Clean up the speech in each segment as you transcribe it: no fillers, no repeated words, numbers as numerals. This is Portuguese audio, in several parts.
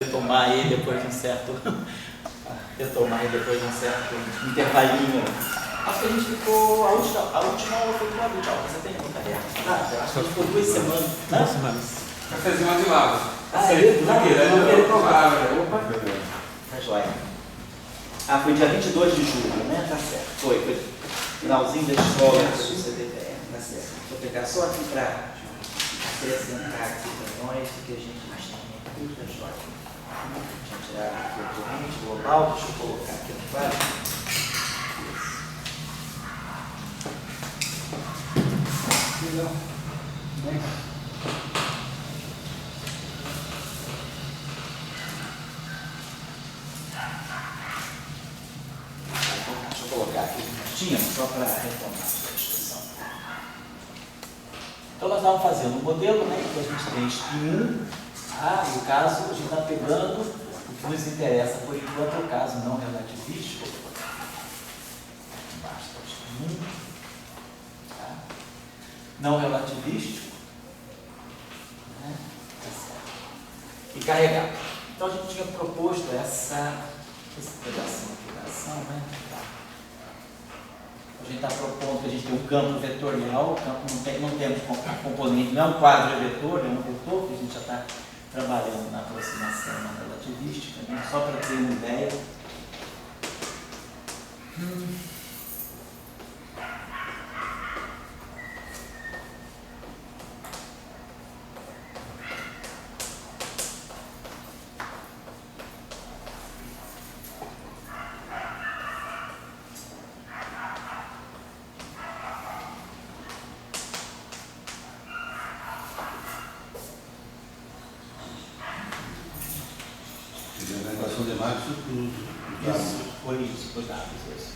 retomar ele depois de um certo intervalinho. Acho que a gente ficou, a última aula foi com a adulta, você tem no caderno? Acho que a gente ficou 2 semanas. 2 semanas. Cafézinho lá de lado. Não provar. Opa. Tá joia. Foi dia 22 de julho, né? Tá certo. Foi finalzinho da escola do CDPR, tá certo. Vou pegar só aqui para acrescentar aqui para nós, que a gente tem tudo, tá joia. Deixa eu tirar aqui o corrente global, deixa eu colocar aqui no quadro. Legal. Bem. Deixa eu colocar aqui só para retomar a discussão. Então nós estávamos fazendo um modelo, né? Que a gente tem spin 1, no caso a gente está pegando o que nos interessa por enquanto é o caso não relativístico. Basta o spin 1, tá? Não relativístico, né? Tá certo. E carregado. Então a gente tinha proposto esse pedacinho aqui da ação, né? A gente está propondo que a gente tem um campo vetorial, o campo não temos componente, não é um quadro vetor, é um vetor, que a gente já está trabalhando na aproximação relativística, né? Só para ter uma ideia. Foi dados isso.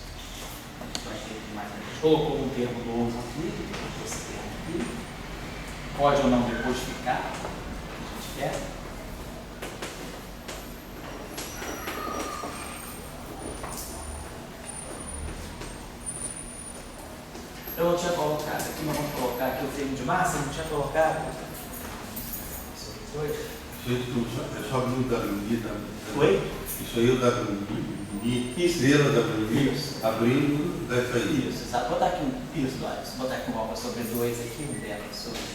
Colocou um termo novo aqui, esse termo aqui. Pode ou não depois ficar, a gente quer. Eu não tinha colocado aqui, mas vamos colocar aqui o termo de massa, não tinha colocado. É só o WI da. Oi? Isso aí é o WI, estrela WI, abrindo, deve sair. Isso, sabe? Botar aqui botar aqui um alfa sobre 2 aqui, um delta sobre 2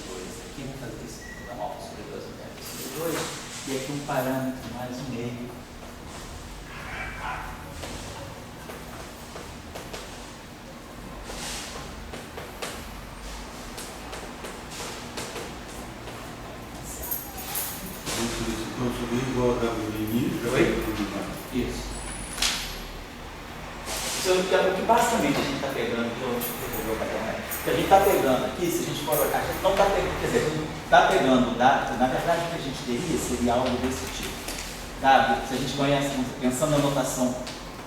aqui, vamos fazer isso, vou dar um alfa sobre 2, um delta sobre 2, e aqui um parâmetro mais um meio. Então, subir igual a WI, Isso. Isso é o que basicamente a gente está pegando aqui, o que a gente está pegando aqui, se a gente for olhar, a gente não está pegando, quer dizer, está pegando dado, na verdade o que a gente teria seria algo desse tipo. Dado, se a gente conhece, pensando na notação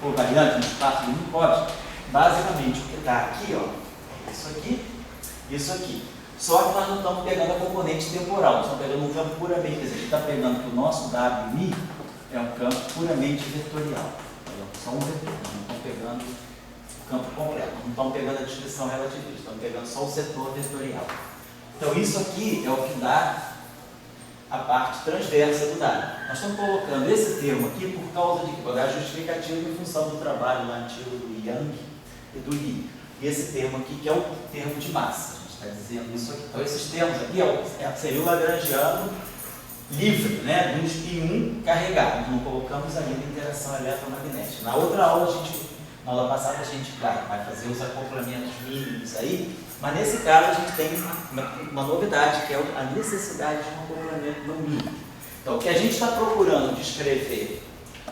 covariante, no espaço do Minkowski, basicamente o que está aqui, ó, isso aqui. Só que nós não estamos pegando a componente temporal, nós estamos pegando um campo puramente, quer dizer, a gente está pegando que o nosso WI é um campo puramente vetorial. Só um vetor, nós não estamos pegando o campo completo, não estamos pegando a descrição relativista, estamos pegando só o setor vetorial. Então isso aqui é o que dá a parte transversa do dado. Nós estamos colocando esse termo aqui por causa de da justificativa em função do trabalho lá antigo do Yang e do Li. E esse termo aqui que é o termo de massa. Está dizendo isso aqui. Então, esses termos aqui seria o lagrangiano livre, né, do spin 1 carregado. Não colocamos ainda interação eletromagnética. Na outra aula, na aula passada, a gente vai fazer os acoplamentos mínimos aí, mas nesse caso a gente tem uma novidade, que é a necessidade de um acoplamento no mínimo. Então, o que a gente está procurando descrever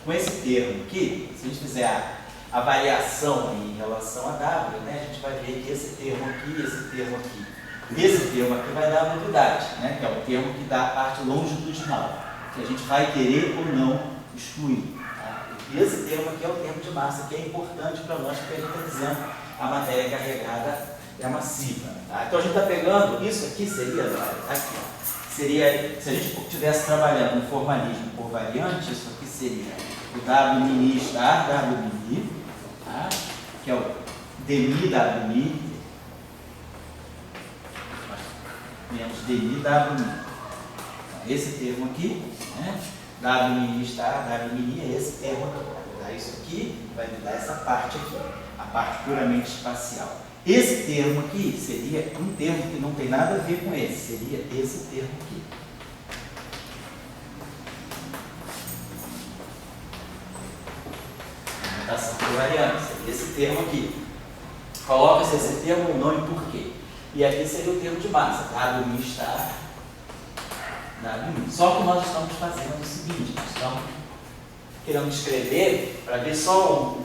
com esse termo aqui, se a gente fizer a variação em relação a W, né, a gente vai ver que esse termo aqui vai dar a novidade, né, que é o termo que dá a parte longitudinal, que a gente vai querer ou não excluir. Tá? E esse termo aqui é o termo de massa, que é importante para nós, porque a gente está dizendo que a matéria carregada é massiva. Tá? Então a gente está pegando, isso aqui seria, aqui, ó, seria, se a gente estivesse trabalhando no formalismo por variante, isso aqui seria o W' estar W', tá? Que é o dmi menos dmi. Esse termo aqui, né? W mini estar, W mini é esse termo aqui. Vou dar isso aqui, vai me dar essa parte aqui, a parte puramente espacial. Esse termo aqui seria um termo que não tem nada a ver com esse, seria esse termo aqui. Notação covariante, seria esse termo aqui. Coloca-se esse termo ou não e por quê? E aqui seria o termo de massa, W mini estar, W mini. Só que nós estamos fazendo o seguinte, nós estamos querendo escrever para ver só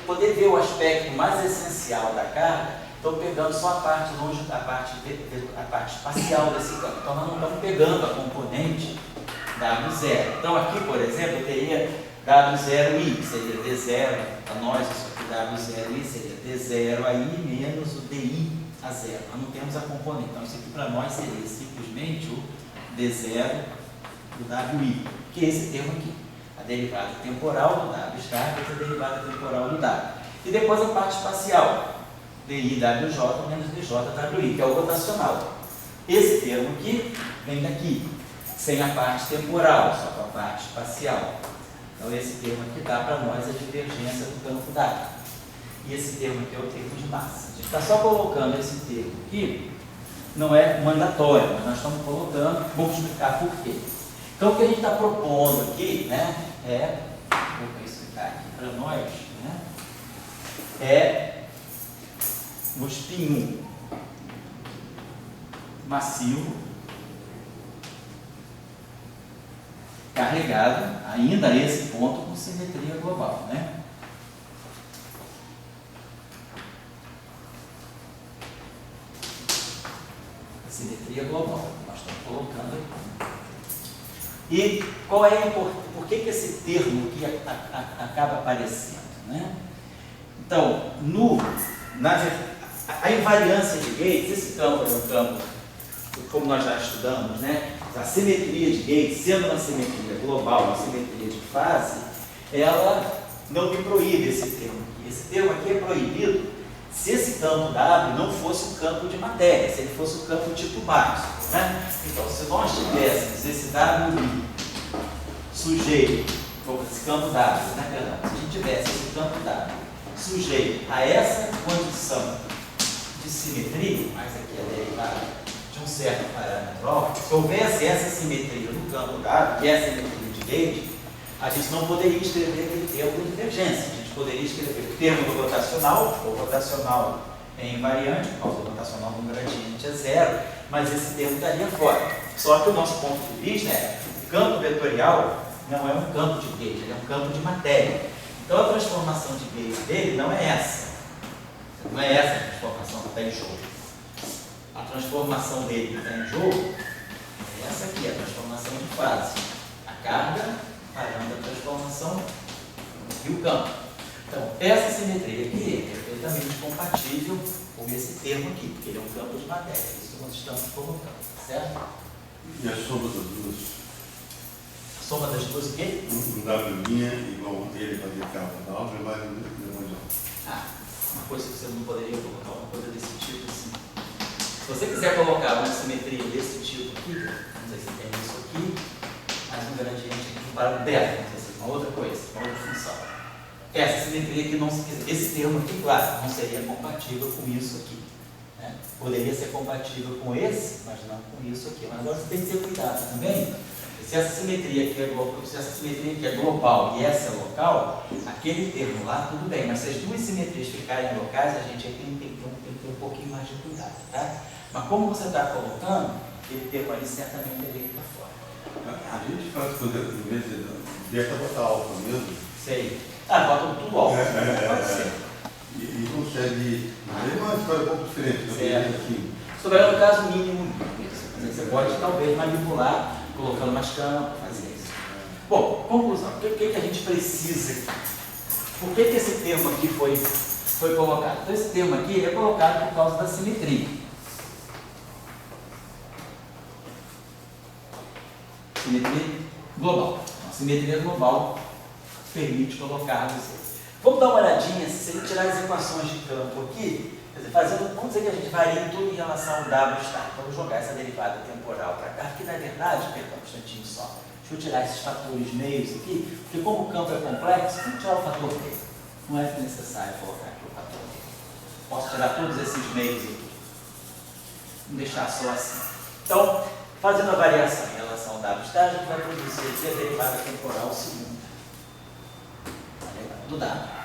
poder ver o aspecto mais essencial da carga. Estou pegando só a parte longe, a parte espacial desse campo. Então nós não estamos pegando a componente W0. Então aqui, por exemplo, eu teria W0i, que seria D0, para nós isso aqui W0i seria D0 aí menos o DI a zero. Nós não temos a componente, então isso aqui para nós seria simplesmente o D0 do WI, que é esse termo aqui. A derivada temporal do W estar vezes a derivada temporal do W. E depois a parte espacial, DIWJ menos DJWI, que é o rotacional. Esse termo aqui vem daqui, sem a parte temporal, só com a parte espacial. Então esse termo aqui dá para nós a divergência do campo W. E esse termo aqui é o termo de massa. A gente está só colocando esse termo aqui, não é mandatório, mas nós estamos colocando, vou explicar por quê. Então o que a gente está propondo aqui, né, vou explicar aqui para nós, né, é um espinho massivo carregado ainda nesse ponto com simetria global, né? Simetria global, nós estamos colocando aqui. E qual é a importância? Por que esse termo aqui acaba aparecendo, né? Então, a invariância de Gates, esse campo é um campo, como nós já estudamos, né? A simetria de Gates, sendo uma simetria global, uma simetria de fase, ela não me proíbe esse termo aqui. Esse termo aqui é proibido se esse campo W não fosse um campo de matéria, se ele fosse um campo tipo básico, né? Então, se nós tivéssemos esse W sujeito, esse campo W, né, perdão, se a gente tivesse esse campo W sujeito a essa condição de simetria, mas aqui é derivada de um certo parâmetro óptico, se houvesse essa simetria no campo W, que é a simetria de Gauge, a gente não poderia escrever aquele termo de divergência. A gente poderia escrever o termo do rotacional, o rotacional é invariante, por causa do rotacional do gradiente é zero, mas esse termo estaria fora. Só que o nosso ponto de vista é o campo vetorial não é um campo de Gauge, ele é um campo de matéria. Então a transformação de Gauge dele não é essa. Não é essa a transformação que está em jogo. A transformação dele que está em jogo é essa aqui, a transformação de fase. A carga parando a transformação e o campo. Então, essa simetria aqui é perfeitamente compatível com esse termo aqui, porque ele é um campo de matéria. É isso que nós estamos colocando, certo? E a soma das duas? A soma das duas o quê? Um W' igual a ele fazer capa da obra, mas uma coisa que você não poderia colocar, uma coisa desse tipo assim. Se você quiser colocar uma simetria desse tipo aqui, não sei se tem isso aqui, mas um gradiente aqui, um parâmetro dessa, não sei se é uma outra coisa, uma outra função. Essa simetria aqui, não, esse termo aqui, claro, não seria compatível com isso aqui, né? Poderia ser compatível com esse, mas não com isso aqui. Mas agora você tem que ter cuidado também. Se essa simetria aqui é global e essa é local, aquele termo lá, tudo bem, mas se as duas simetrias ficarem locais, a gente tem que ter um pouquinho mais de cuidado, tá? Mas como você está colocando, ele termo ali certamente ele está fora. a gente faz coisa, em vez de deixa botar alfa mesmo. Sei. Bota tudo alto, pode ser. E consegue. É uma história um pouco diferente. Certo. Isso vai no caso mínimo. Você pode talvez manipular, colocando mais campo, fazer isso. Bom, conclusão. O que a gente precisa? Por que esse termo aqui foi colocado? Então, esse termo aqui é colocado por causa da simetria. Simetria global. A simetria global permite colocar vocês. Vamos dar uma olhadinha, se a gente tirar as equações de campo aqui, quer dizer, vamos dizer que a gente varia tudo em relação ao W estar. Vamos jogar essa derivada temporal para cá, que na verdade, perdão, um instantinho só, Deixa eu tirar esses fatores meios aqui, porque como o campo é complexo, vamos tirar o fator meio. Não é necessário colocar aqui o fator meio. Posso tirar todos esses meios aqui. Vamos deixar só assim. Então, fazendo a variação em relação ao W estágio, a gente vai produzir aqui a derivada temporal segunda. Do W.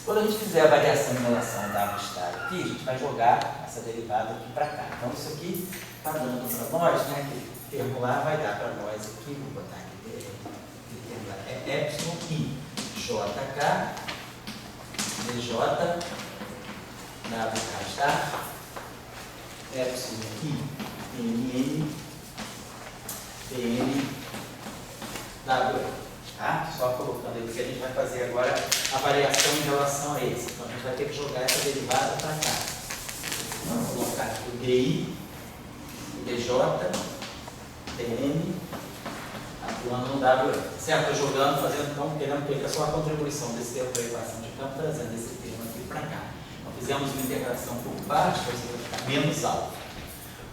Quando a gente fizer a variação em relação ao W estágio aqui, a gente vai jogar essa derivada aqui para cá. Então, isso aqui está dando para nós, né? Aquele termo lá vai dar para nós aqui, vou botar aqui, aquele termo lá é epsilon i jk dj w estar epsilon i mn pn w. Tá? Só colocando aí, porque a gente vai fazer agora a variação em relação a esse. Então a gente vai ter que jogar essa derivada para cá. Vamos colocar aqui o DI, o DJ, TN, atuando no W. Certo? Estou jogando, fazendo, então, querendo pegar só a contribuição desse termo para a equação de campo, trazendo esse termo aqui para cá. Então fizemos uma integração por partes, para você vai ficar menos alto.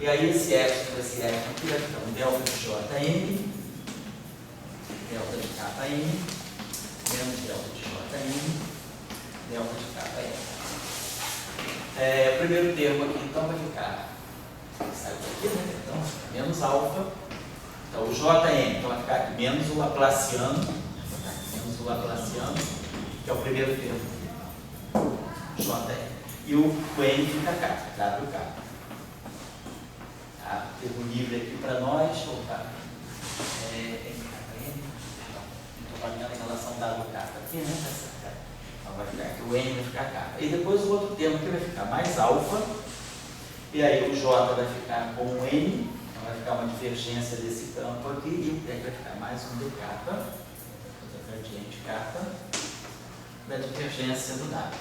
E aí esse epsilon, esse epsilon aqui vai ficar um delta de JN, delta de km, menos delta de jm, delta de km. O primeiro termo aqui, então, vai ficar, saiu daqui, né? Então, menos alfa. Então, o jm, então, vai ficar aqui, menos o laplaciano, que é o primeiro termo aqui, jm. E o n fica cá, wk. Tá? Termo livre aqui para nós, opa. Em relação ao WK aqui, né? Então vai ficar aqui, o N vai ficar cá. E depois o outro termo aqui vai ficar mais alfa. E aí o J vai ficar com o N. Então vai ficar uma divergência desse campo aqui. E aí vai ficar mais um dk, gradiente k, da divergência do W.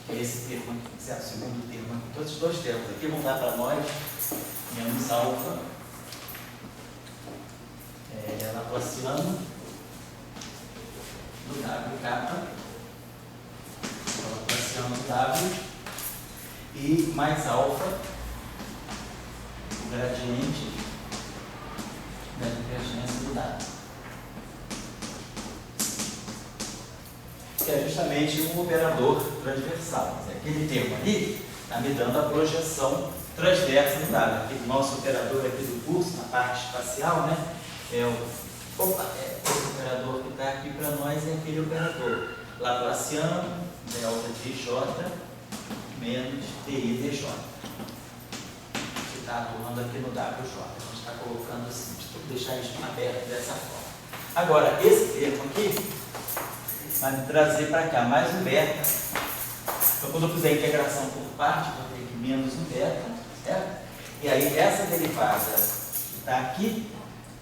Esse termo aqui, certo? O segundo termo aqui. Todos os dois termos aqui vão dar para nós menos alfa, laplaciano do WK, laplaciano do W, e mais alfa, o gradiente da divergência do W. Que é justamente um operador transversal. Aquele termo ali está me dando a projeção transversa do W. Aquele nosso operador aqui do curso, na parte espacial, né? Esse operador que está aqui para nós é aquele operador laplaciano, delta de J, menos DI dJ. Que está atuando aqui no WJ. A gente está colocando assim, deixar isso aberto dessa forma. Agora, esse termo aqui vai me trazer para cá mais um beta. Então, quando eu fizer a integração por parte, vou ter aqui menos um beta, certo? E aí, essa derivada que está aqui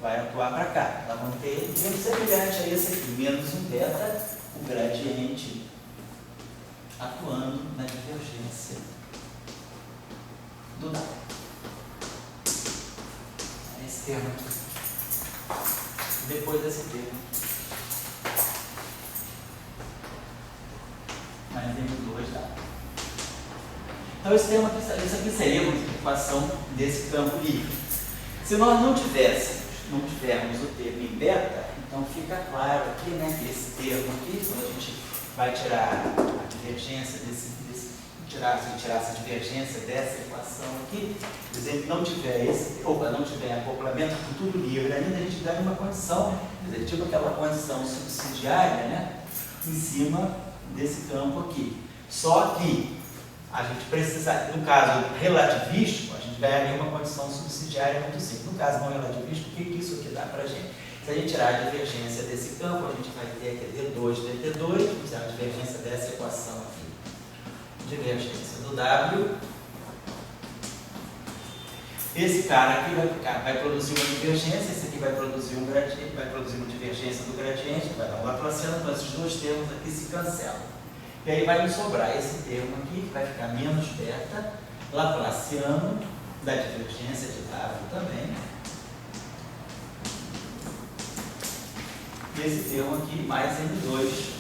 vai atuar para cá. Ela vai ter semelhante a esse aqui, menos um beta, o gradiente atuando na divergência do W. Esse termo aqui. Depois desse termo. Mais M2 dá. Então, esse termo aqui, isso aqui seria uma equação desse campo livre. Se nós não tivermos o termo em beta, então fica claro aqui, né, que esse termo aqui, quando a gente vai tirar a divergência tirar essa divergência dessa equação aqui, por exemplo, não tiver acoplamento com tudo livre ainda, a gente ganha uma condição, quer dizer, tipo aquela condição subsidiária, né, em cima desse campo aqui. Só que a gente precisa, no caso relativístico, a gente ganharia uma condição subsidiária muito simples. No caso não relativístico, o que isso aqui dá para a gente? Se a gente tirar a divergência desse campo, a gente vai ter aqui D2 dt2, vamos tirar a divergência dessa equação aqui. Divergência do W. Esse cara aqui vai produzir uma divergência, esse aqui vai produzir um gradiente, vai produzir uma divergência do gradiente, vai dar um laplaciano, então esses dois termos aqui se cancelam. E aí vai me sobrar esse termo aqui, que vai ficar menos beta, laplaciano da divergência de W também. E esse termo aqui mais M2,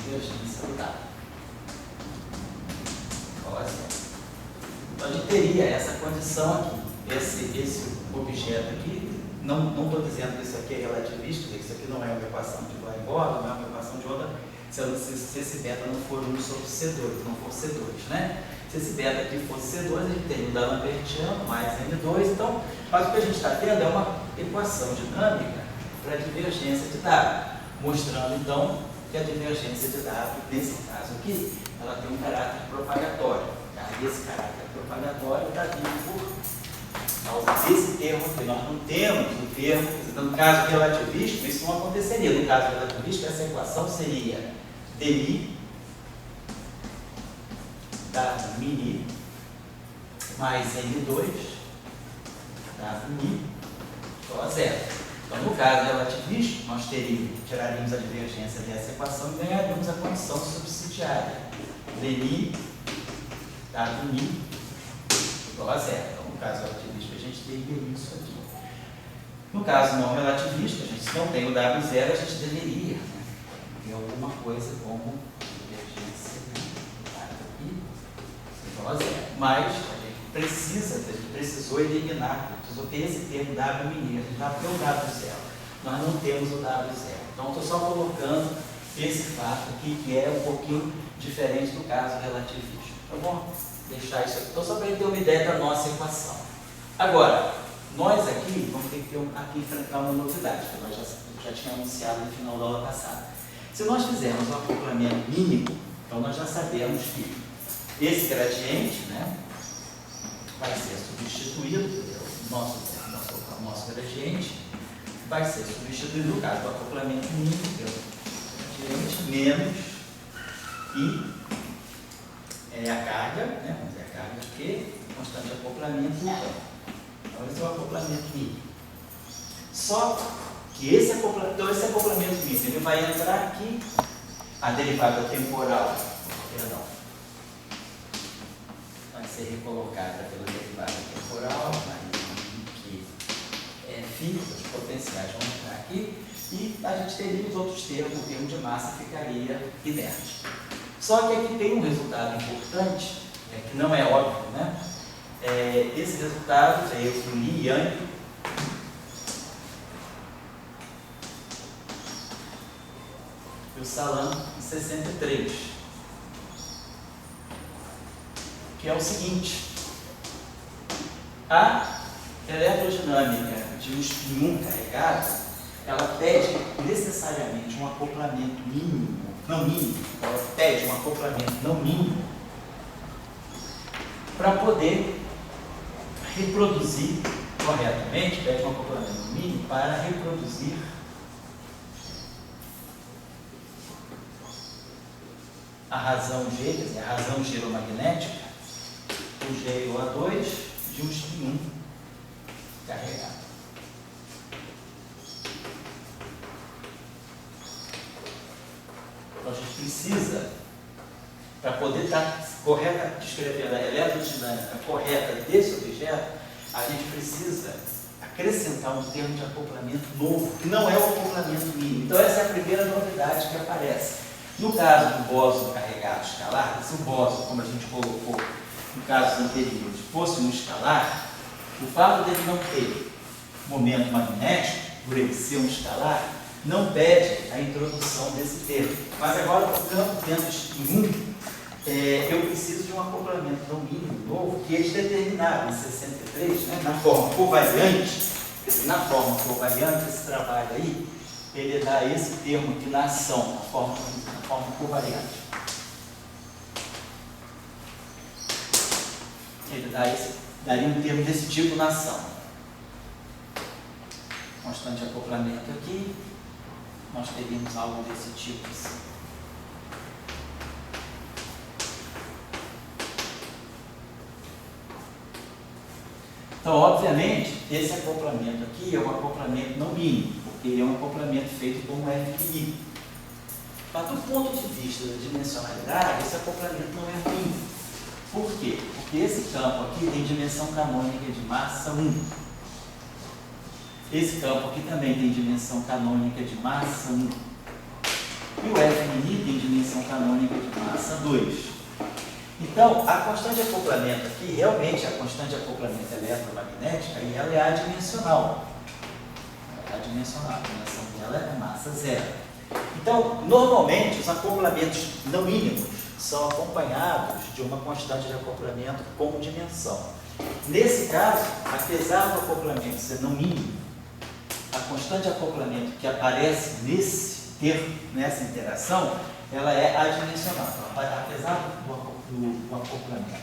divergência do W. teria essa condição aqui. Esse objeto aqui, não estou dizendo que isso aqui é relativista, que isso aqui não é uma equação de Bohr e Bohr, não é uma equação de outra, se esse beta não for 1 sobre C2, não for C2, né? Se esse beta aqui fosse C2, a gente tem o D'Alembertiano mais N2, então, mas o que a gente está tendo é uma equação dinâmica para a divergência de W, mostrando então que a divergência de W, nesse caso aqui, ela tem um caráter propagatório. Tá? E esse caráter propagatório está vindo por causa desse termo aqui. Nós não temos o termo, no caso relativístico, isso não aconteceria. No caso relativístico, essa equação seria dmi mini mais N2 mi igual a zero. Então, no caso relativístico, nós tiraríamos a divergência dessa equação e ganharíamos a condição subsidiária. dmi mi igual a zero. Então, no caso relativístico, a gente teria isso aqui. No caso não relativista, a gente não tem o W0, a gente deveria ter alguma coisa como divergência aqui igual a zero. Mas a gente precisou eliminar, precisou ter esse termo W mini, a gente já tem o W0, nós não temos o W0. Então, estou só colocando esse fato aqui, que é um pouquinho diferente do caso relativístico. Tá bom? Deixar isso aqui. Então, só para ele ter uma ideia da nossa equação. Agora, nós aqui vamos ter que enfrentar uma novidade, que nós já tínhamos anunciado no final da aula passada. Se nós fizermos um acoplamento mínimo, então nós já sabemos que esse gradiente, né, vai ser substituído, o nosso gradiente vai ser substituído no caso do acoplamento mínimo pelo gradiente menos I a carga, né, vamos dizer a carga Q, constante de acoplamento no campo. Então esse é o acoplamento mínimo. Só que esse acoplamento mínimo, ele vai entrar aqui, a derivada temporal, perdão, vai ser recolocada pela derivada temporal, que é φ, os potenciais vão entrar aqui, e a gente teria os outros termos, o termo de massa ficaria inerte. Só que aqui tem um resultado importante, que não é óbvio, né? Esse resultado é o Li Yang e o Salam em 63, que é o seguinte: a eletrodinâmica de um spin 1 carregado, ela pede necessariamente um acoplamento mínimo, não mínimo, ela pede um acoplamento não mínimo para poder reproduzir corretamente, pede um acoplamento mínimo para reproduzir a razão G, quer dizer, a razão giromagnética, o G e o A2 de um spin 1 carregado. Então a gente precisa, para poder estar descrevendo a eletrodinâmica correta desse objeto, a gente precisa acrescentar um termo de acoplamento novo, que não é o acoplamento mínimo. Então essa é a primeira novidade que aparece. No caso do bóson carregado escalar, se o bóson, como a gente colocou no caso anterior, fosse um escalar, o fato dele não ter momento magnético, por ele ser um escalar, não pede a introdução desse termo. Mas agora, no campo dentro de spin 1, eu preciso de um acoplamento não mínimo novo, que eles determinaram em 63, né, na forma covariante. Na forma covariante, esse trabalho aí, ele dá esse termo aqui na ação, na forma covariante. Ele daria um termo desse tipo na ação. Constante de acoplamento aqui, nós teríamos algo desse tipo assim. Então, obviamente, esse acoplamento aqui é um acoplamento não mínimo, porque ele é um acoplamento feito como FI. Mas do ponto de vista da dimensionalidade, esse acoplamento não é ruim. Por quê? Porque esse campo aqui tem dimensão canônica de massa 1. Esse campo aqui também tem dimensão canônica de massa 1. E o FI tem dimensão canônica de massa 2. Então, a constante de acoplamento aqui, realmente a constante de acoplamento eletromagnética, e ela é adimensional. A dimensão dela é massa zero. Então, normalmente, os acoplamentos não mínimos são acompanhados de uma constante de acoplamento com dimensão. Nesse caso, apesar do acoplamento ser não mínimo, a constante de acoplamento que aparece nesse termo, nessa interação, ela é adimensional. Então, apesar do acoplamento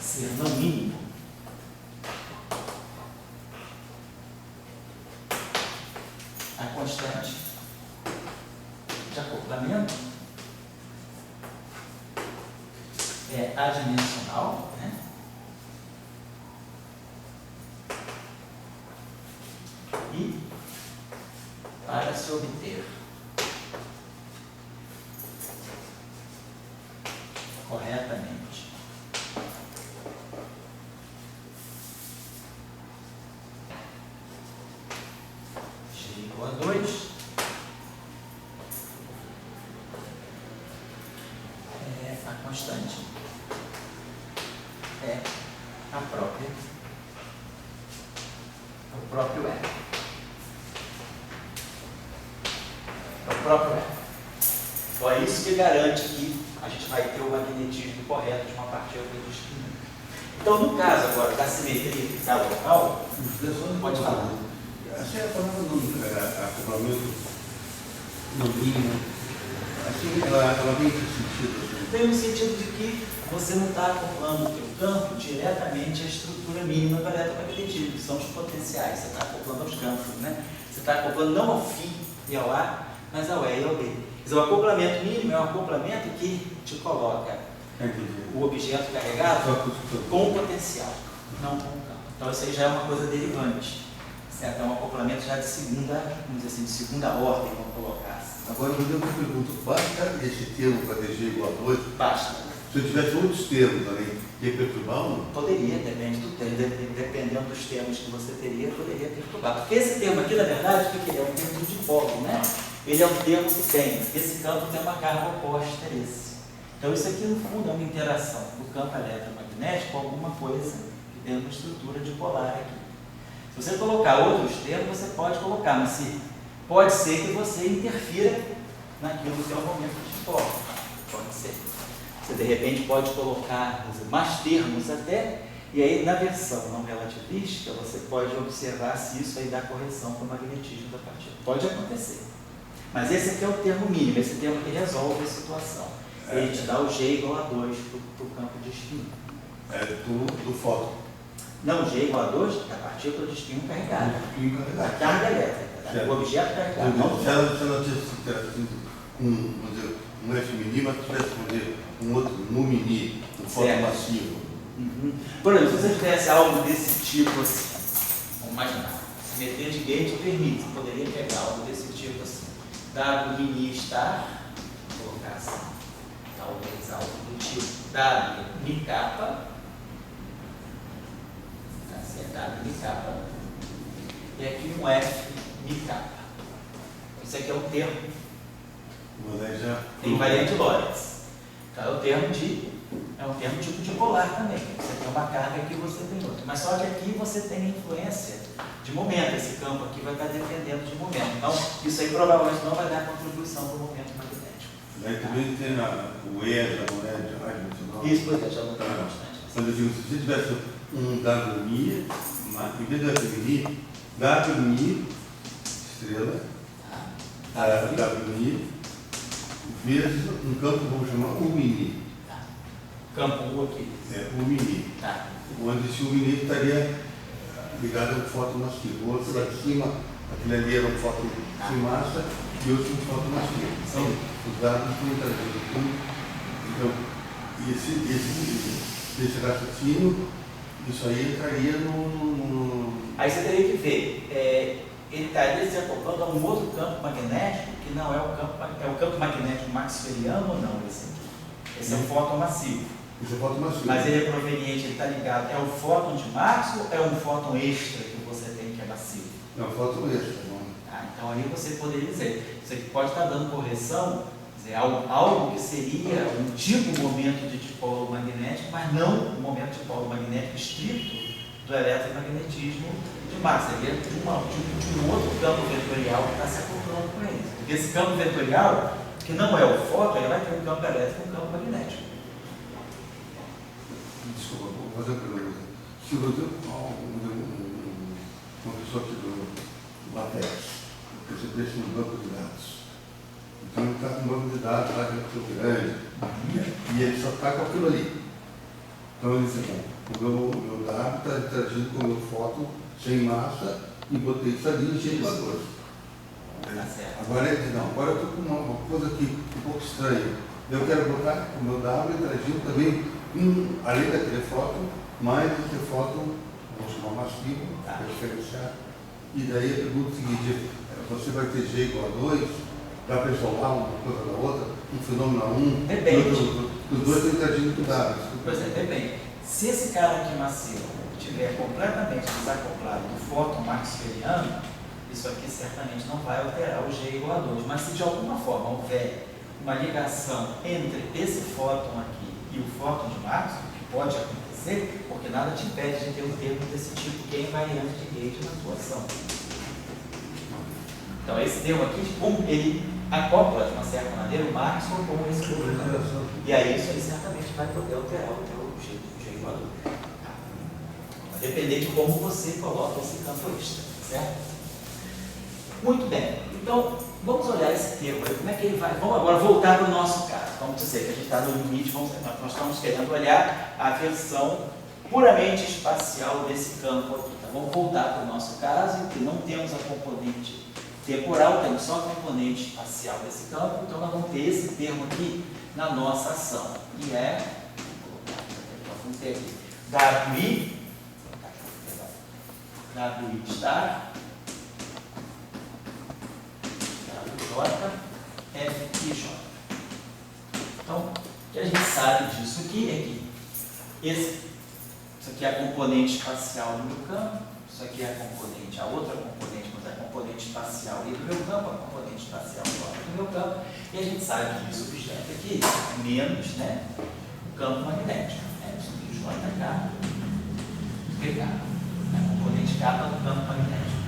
ser não mínimo, a constante de acoplamento é adimensional, né? E para se obter corretamente G igual a 2, a constante é o próprio E. O próprio E. Então, é isso que garante que a gente vai ter o magnetismo correto de uma partícula de espinho. Então, no caso agora da simetria que está local, pode falar. Assim, a palavra acoplamento no mínimo, assim, ela vem nesse sentido. Assim. Tem no sentido de que você não está acoplando o teu campo diretamente à estrutura mínima do eletromagnetismo, que são os potenciais. Você está acoplando aos campos, né? Você está acoplando não ao φ e ao A, mas ao E e ao B. Quer dizer, o acoplamento mínimo é um acoplamento que te coloca o objeto carregado com o potencial, não com o campo. Então isso aí já é uma coisa derivante. Certo? É um acoplamento já de segunda, vamos dizer assim, de segunda ordem, vamos colocar assim. Agora, eu me pergunto, basta esse termo para G igual a 2? Basta. Se eu tivesse outros termos também, ia perturbar ou não? Poderia, depende do termo, dependendo dos termos que você teria, poderia perturbar. Porque esse termo aqui, na verdade, o que ele é? Um termo de dipolo, né? Ele é um termo que tem, esse campo tem uma carga oposta a esse. Então isso aqui, no fundo, é uma interação do campo eletromagnético com alguma coisa que tem uma estrutura dipolar aqui. Se você colocar outros termos, você pode colocar, mas pode ser que você interfira naquilo que é o momento de dipolo. Pode ser. Você, de repente, pode colocar mais termos até, e aí, na versão não relativística, você pode observar se isso aí dá correção para o magnetismo da partícula. Pode acontecer. Mas esse aqui é o termo mínimo, esse termo que resolve a situação. Ele te dá o G igual a 2 para o campo de espinho. É do fóton. Não, G igual a 2 é a partícula de espinho carregada. Espinho carregado. A carga elétrica, o objeto carregado. Se ela tivesse interagido com, vamos dizer, um F mini, mas tivesse, vamos dizer, um outro mu mini, um fóton massivo. Uhum. Por exemplo, se você tivesse algo desse tipo assim, vamos imaginar, simetria de gate permite, você poderia pegar algo desse tipo assim, W mini estar, vou colocar assim, talvez algo do tipo W mi capa, W mi capa, e aqui um F mi capa. Isso aqui é um termo, tem variante Lorentz. Então é um termo tipo dipolar também. Você tem uma carga aqui e você tem outra. Mas só que aqui você tem influência de momento. Esse campo aqui vai estar dependendo de momento. Então, isso aí provavelmente não vai dar contribuição para o momento magnético. Aí também tem o E, já não é de adimensional. Isso, pois é, já não está constante. Quando eu digo, se você tivesse um W mi, em vez de W mi, W mi, estrela, W mi, vezes um campo que vamos chamar U mini. Campo U aqui. É, U mini. Tá. Onde esse U mini estaria ligado a um fóton massivo. O outro lá de cima, aquele ali era um fóton sem massa e outro um fóton massivo. Então, os dados não interagindo. Então, esse raciocínio, isso aí entraria no... Aí você teria que ver, ele estaria se acoplando a um outro campo magnético que não é o campo magnético maxwelliano ou não, esse aqui. Esse é um fóton massivo. Esse é fóton massivo. Mas ele é proveniente, ele está ligado, é o fóton de Maxwell ou é um fóton extra que você tem que é massivo? É um fóton extra, não. Então aí você poderia dizer, isso aqui pode estar dando correção dizer, algo que seria um tipo de momento de dipolo magnético, mas não um momento de dipolo magnético estrito do eletromagnetismo de Marx. Seria de um outro campo vetorial que está se acoplando com ele. Porque esse campo vetorial, que não é o fóton, ele vai ter um campo elétrico e um campo magnético. Desculpa, vou fazer uma pergunta. Se você, uma pessoa aqui do LaTeX, você deixa um banco de dados, então ele está com um banco de dados lá que é muito grande, e ele só está com aquilo ali. Então ele diz, bom, o meu dado está interagindo com o meu fóton sem massa e botei isso ali e cheio de valores. Tá certo. Agora ele diz, não, agora eu estou com uma coisa aqui um pouco estranha. Eu quero botar o meu dado interagindo também, além daquele fóton, mais esse fóton, vamos chamar massivo, diferenciado. E daí a pergunta é a seguinte, você vai ter G igual a 2, dá para isolar uma coisa da outra, um fenômeno a um, os dois estão interagindo com dados. Por exemplo, depende. Se esse cara aqui massivo estiver completamente desacoplado do fóton maxwelliano, isso aqui certamente não vai alterar o G igual a 2. Mas se de alguma forma houver uma ligação entre esse fóton aqui e o fóton de Maxwell, que pode acontecer, porque nada te impede de ter um termo desse tipo, que é invariante de Gauge na tua ação. Então, esse termo aqui, como ele acopla de uma certa maneira o Maxwell com esse termo. E aí, isso aí certamente vai poder alterar o teu G igual a 2. Vai depender de como você coloca esse campo extra, certo? Muito bem. Então, vamos olhar esse termo aí, como é que ele vai. Vamos agora voltar para o nosso caso. Vamos dizer que a gente está no limite, nós estamos querendo olhar a versão puramente espacial desse campo aqui. Tá? Vamos voltar para o nosso caso, em que não temos a componente temporal, temos só a componente espacial desse campo, então nós vamos ter esse termo aqui na nossa ação, que é, vamos ter aqui, WI star, FIJ. Então, o que a gente sabe disso aqui é que isso aqui é a componente espacial do meu campo, isso aqui é a outra componente, mas é a componente espacial do meu campo, a componente espacial do meu campo, e a gente sabe que isso objeto aqui é menos, né, o campo magnético. Isso aqui JK, PK, a componente K está no campo magnético.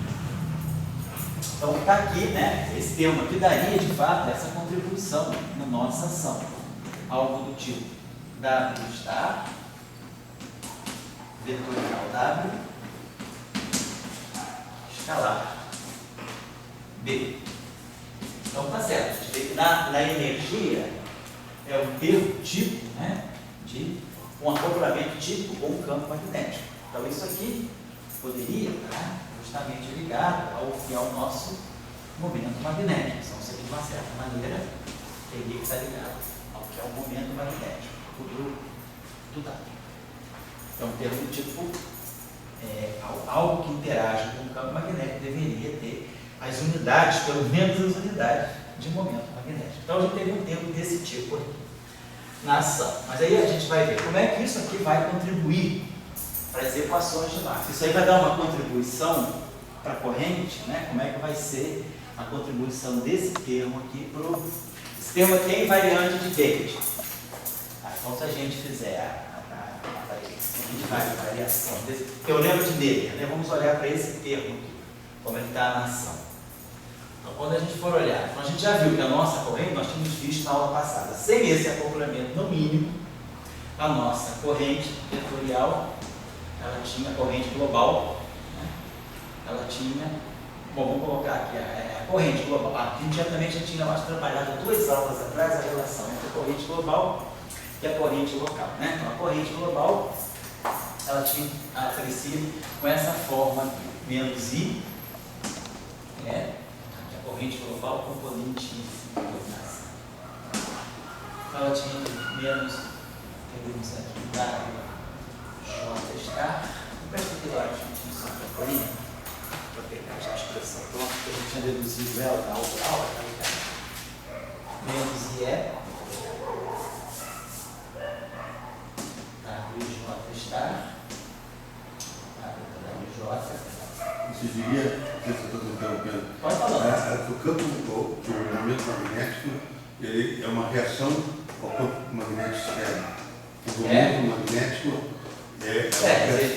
Então, está aqui, né, esse termo aqui daria, de fato, essa contribuição na nossa ação. Algo do tipo W star, vetorial W, escalar B. Então, está certo. A gente vê que na energia é um termo tipo, né, de um acoplamento típico com o campo magnético. Então, isso aqui poderia estar justamente ligado ao nosso momento magnético. Então, isso aqui, de uma certa maneira, teria que estar ligado ao que é o momento magnético do dado. Então, termo do tipo, algo que interage com o campo magnético deveria ter as unidades, pelo menos as unidades de momento magnético. Então, a gente teria um termo desse tipo aqui na ação. Mas aí a gente vai ver como é que isso aqui vai contribuir para as equações de Marx. Isso aí vai dar uma contribuição para a corrente, né? Como é que vai ser a contribuição desse termo aqui para o... Esse termo aqui é invariante de Gauge. Então, se a gente fizer a variação desse teorema de Navier, né? Vamos olhar para esse termo aqui, como ele está na ação. Então, quando a gente for olhar, então a gente já viu que a nossa corrente, nós tínhamos visto na aula passada, sem esse acoplamento no mínimo, a nossa corrente vetorial, ela tinha corrente global, né? Ela tinha, bom, vamos colocar aqui a corrente global. A gente também já tinha mais trabalhado 2 aulas atrás a relação entre a corrente global e a corrente local, né? Então, a corrente global, ela tinha aparecido com essa forma aqui, menos I, a corrente global, componente I, ela tinha menos, temos aqui, J star, presta aqui lá, gente, só para colinha, para pegar essa expressão pronta, que a gente tinha deduzido ela na outra aula, menos IE, J star, Você diria, não sei se eu estou interrompendo, pode falar. o campo, o momento magnético, ele é uma reação ao campo magnético externo. O momento magnético é quer dizer,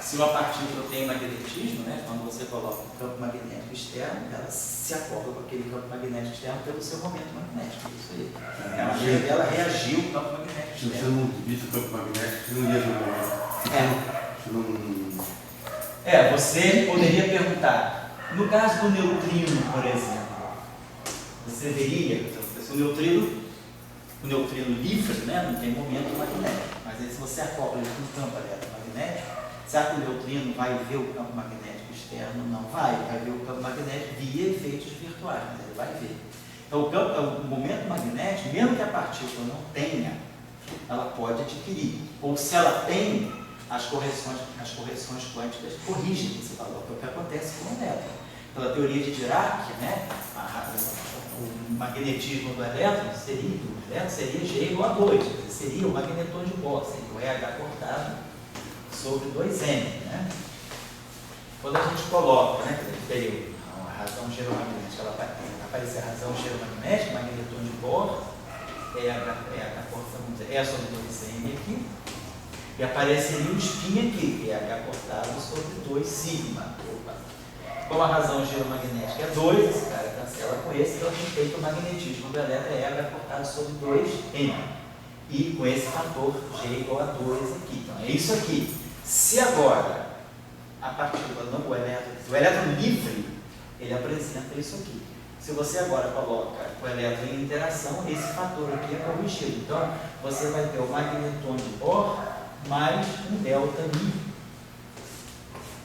se uma partícula tem magnetismo, né, quando você coloca um campo magnético externo, ela se acopla com aquele campo magnético externo pelo seu momento magnético. Isso aí. Ela reagiu ao campo magnético Se você externo. não visse o campo magnético, você não ia ver o momento. Você poderia perguntar, no caso do neutrino, por exemplo, você veria, se o neutrino livre, né, não tem momento magnético, mas aí, se você acopla ele com um campo eletromagnético, será que o neutrino vai ver o campo magnético externo? Não vai ver o campo magnético via efeitos virtuais, mas ele vai ver. Então, o momento magnético, mesmo que a partícula não tenha, ela pode adquirir. Ou se ela tem, as correções quânticas corrigem esse valor, que é o que acontece com o elétron. Pela teoria de Dirac, né, o magnetismo do elétron seria G igual a 2, seria o magneton de Bohr, seria o EH cortado sobre 2M. Né? Quando a gente coloca, né, a razão geromagnética, ela vai aparecer a razão geromagnética, magneton de Bohr, EH cortado sobre 2M aqui, e apareceria um spin aqui, que é H cortado sobre 2 sigma. Como a razão geromagnética é 2, esse cara cancela com esse, então a gente tem que o magnetismo do elétron é H cortado sobre 2M. E com esse fator G igual a 2 aqui. Então é isso aqui. Se agora a partícula, o elétron livre, ele apresenta isso aqui. Se você agora coloca o elétron em interação, esse fator aqui é corrigido. Então você vai ter o magneton de Bohr mais um delta Mi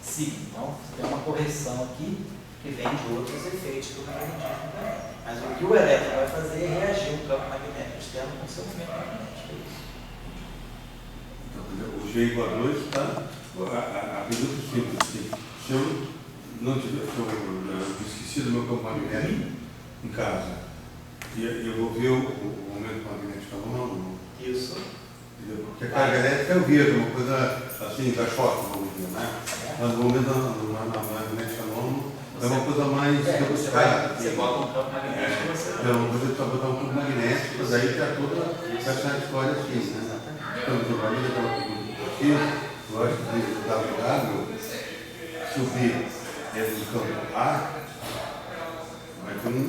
sigma. Então, tem uma correção aqui que vem de outros efeitos do magnetismo também. Mas o que o elétron vai fazer é reagir ao campo magnético externo com o seu momento magnético. Então, por exemplo, o G igual a 2 está. A pergunta é simples assim. Se eu não tiver, eu esqueci do meu campo magnético em casa, e eu vou ver o momento magnético ou não? Isso. Porque a carga elétrica eu vejo, uma coisa assim, da choque, vamos dizer, né? Mas o momento na magnética não é uma coisa mais rebuscada. Você bota um campo magnético e você... Então, você precisa botar um campo magnético, daí tem toda essa história assim, né? Então, eu falei daquela pergunta aqui, eu acho que W, se o B é do campo A, vai ter um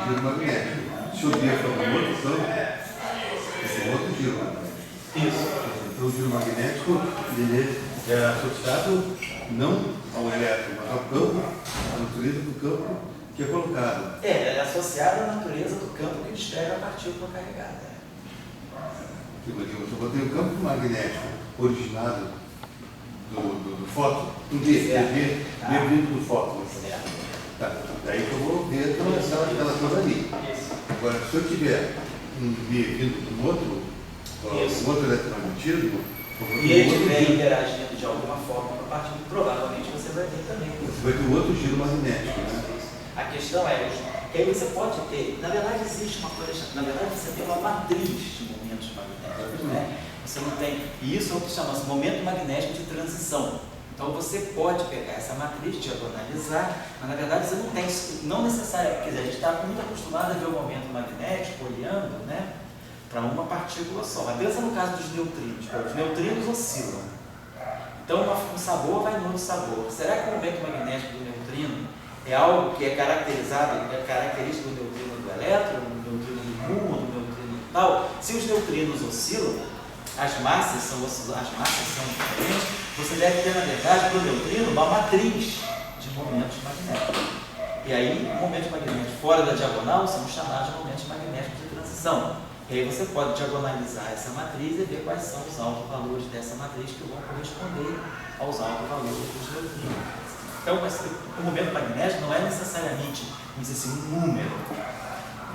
giro magnético. Se o B for do outro campo, vai ter outro giro magnético. Isso. Então, o giro magnético ele é associado não ao elétron, mas ao campo, à natureza do campo que é colocado. É associado à natureza do campo que descreve a partícula carregada. Tipo, se eu botei o campo magnético originado do fóton, um B vindo do fóton. Tá. Daí que eu vou ver aquela coisa ali. Agora, se eu tiver um B vindo do outro eletromagnetismo, e ele estiver interagindo de alguma forma com a partícula, provavelmente você vai ter também. você vai ter um outro giro magnético, né? A questão é que aí você pode ter, na verdade existe uma coisa, na verdade você tem uma matriz de momentos magnéticos, né? Você não tem, e isso é o que chama-se momento magnético de transição. Então você pode pegar essa matriz, diagonalizar, mas na verdade você não tem, não necessariamente, quer dizer, a gente está muito acostumado a ver o momento magnético olhando, né, para uma partícula só. Mas pensa no caso dos neutrinos, os neutrinos oscilam. Então um sabor vai no outro sabor. Será que o momento magnético do neutrino é algo que é característico do neutrino do elétron, do neutrino do muon, do neutrino tal? Se os neutrinos oscilam, as massas são diferentes, você deve ter, na verdade, para o neutrino, uma matriz de momentos magnéticos. E aí, momentos magnéticos fora da diagonal são chamados de momentos magnéticos de transição. E aí você pode diagonalizar essa matriz e ver quais são os autovalores dessa matriz que vão corresponder aos autovalores dos neutrinos. Então, o momento magnético não é necessariamente, vamos dizer assim, um número,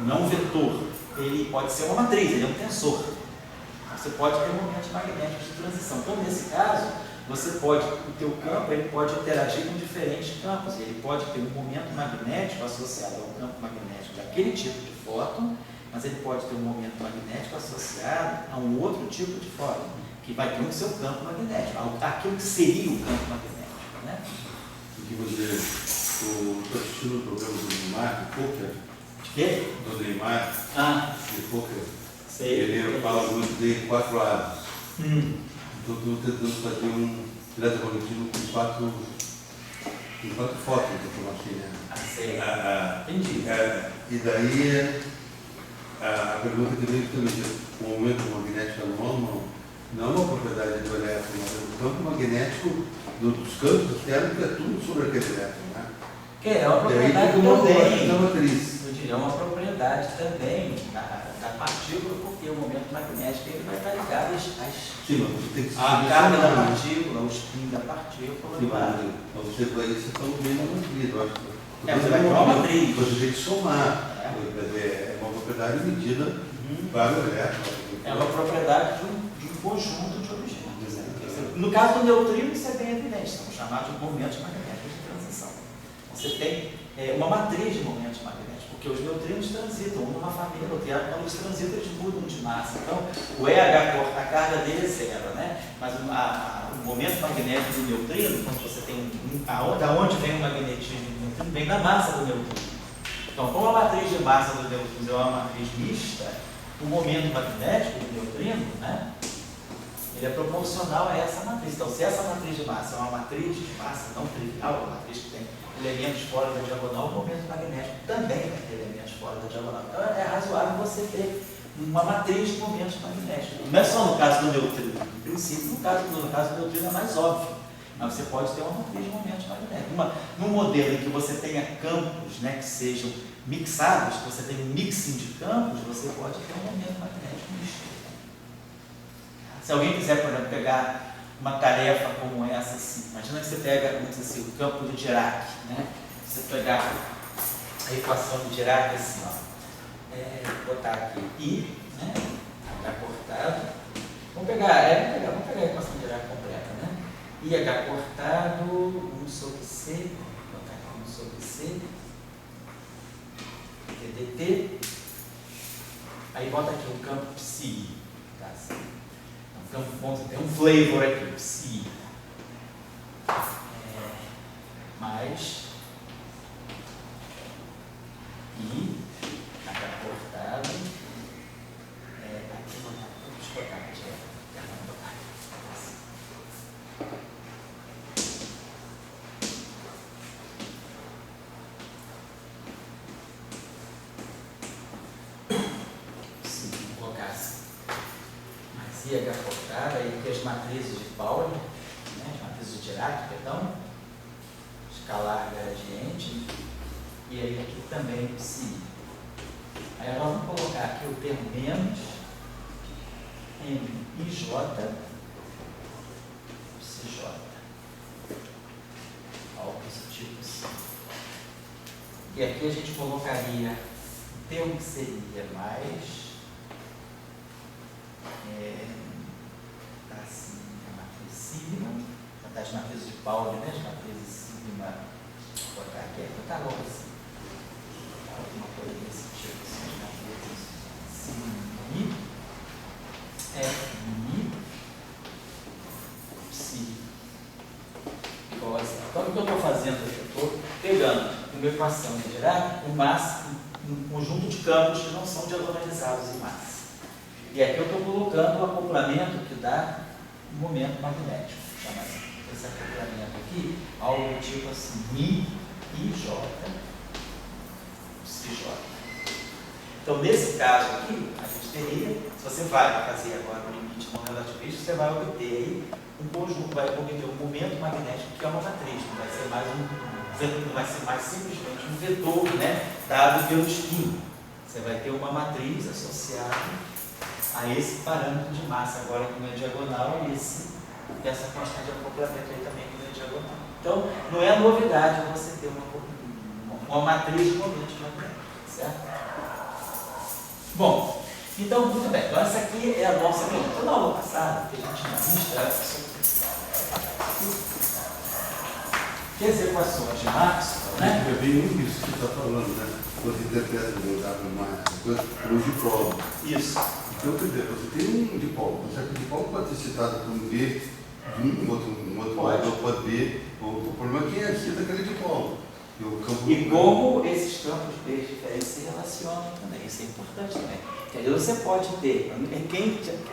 não é um vetor. Ele pode ser uma matriz, ele é um tensor. Você pode ter momentos magnéticos de transição. Então, nesse caso, o teu campo ele pode interagir com diferentes campos. Ele pode ter um momento magnético associado ao campo magnético daquele tipo de fóton, mas ele pode ter um momento magnético associado a um outro tipo de fóton, que vai ter o seu campo magnético, aquilo que seria o campo magnético, né? Porque você, estou assistindo o programa do Marco Poker, De quê? do Neymar, Ah, de poker, sei. ele fala muito de 4 lados. Hum. Então, estou tentando fazer um direto cognitivo com 4 fotos de informação, né? Ah, sei. Entendi. Entendi. E daí, a pergunta que veio também, o momento magnético anual não é uma propriedade do elétron, mas o campo magnético dos campos externos é tudo sobre aquele elétron, né? Que é uma E aí propriedade fica uma também. matriz. Eu diria, é uma propriedade também da partícula, porque o momento magnético ele vai estar ligado às Sim, mas você tem que se a carga da selecionar, né? partícula, o spin da partícula. Sim, mas você vai isso está vendo uma matriz, eu acho. Você vai criar uma matriz. Você tem que somar. É uma propriedade medida para o elétron. É uma propriedade de um conjunto de objetos. Né? No caso do neutrino, isso é bem evidente, são chamados de momentos magnéticos de transição. Você tem uma matriz de momentos magnéticos, porque os neutrinos transitam, um numa família, outro. E quando eles transitam, eles mudam de massa. Então, o EH, a carga dele é zero, né? Mas o momento magnético do neutrino, quando você tem da onde vem o magnetismo do neutrino, vem da massa do neutrino. Então, como a matriz de massa do neutrino é uma matriz mista, o momento magnético do neutrino, né, ele é proporcional a essa matriz. Então, se essa matriz de massa é uma matriz de massa não trivial, uma matriz que tem elementos fora da diagonal, o momento magnético também vai ter elementos fora da diagonal. Então, é razoável você ter uma matriz de momentos magnéticos. Não é só no caso do neutrino. Em princípio, no caso do neutrino é mais óbvio. Mas você pode ter uma matriz de momentos magnéticos. Num modelo em que você tenha campos, né, que sejam mixados, que você tenha um mixing de campos, você pode ter um momento magnético misto. Se alguém quiser, por exemplo, pegar uma tarefa como essa, assim, imagina que você pega, vamos dizer assim, o campo de Dirac, né? Você pegar a equação de Dirac assim, ó, botar aqui I, né? H cortado. Vamos pegar a equação de Dirac completa, né? IH cortado, 1 sobre C, vou botar aqui 1 sobre C, DT, aí bota aqui o campo psi, tá assim. Então, vamos ter um flavor aqui, psi, mais I, H cortado, aqui vou botar aqui, IH cortada, aí tem as matrizes de Pauli, né, as matrizes de Dirac, perdão, escalar gradiente, e aí aqui também psi. Aí nós vamos colocar aqui o termo menos MIJ, psij, ao positivo psi. E aqui a gente colocaria o termo que seria mais assim, a matriz sigma, das matrizes de Pauli, né? As matrizes sigma, vou botar aqui, vou botar logo assim, alguma coisa desse tipo, assim, as matrizes sigma, F, psi, igual assim. Então, o que eu estou fazendo aqui? Eu estou pegando uma equação de Dirac, um conjunto de campos que não são diagonalizados em massa. E aqui eu estou colocando o acoplamento que dá o momento magnético. Chama esse acoplamento aqui, algo tipo assim, I, J, psij. Então, nesse caso aqui, a gente teria, se você vai fazer agora o limite não relativista, você vai obter aí um conjunto, vai obter um momento magnético que é uma matriz, não vai ser mais não vai ser mais simplesmente um vetor, né, dado pelo spin. Você vai ter uma matriz associada a esse parâmetro de massa, agora que não é diagonal, e essa constante de acoplamento aí também que não é diagonal. Então, não é novidade você ter uma matriz de momentos magnéticos, certo? Bom, então, muito bem. Então, essa aqui é a nossa pergunta. Na aula passada, que a gente tinha visto, era que as equações de Maxwell, né? É bem isso que você está falando, né? Você interpreta uma coisa por um dipolo. Isso. Então, quer dizer, você tem um dipolo, mas o dipolo pode ser citado por um B, um outro pode B. O problema é que é cita aquele dipolo. E o campo E como esses campos B diferentes se relacionam também, isso é importante também. Quer dizer, você pode ter,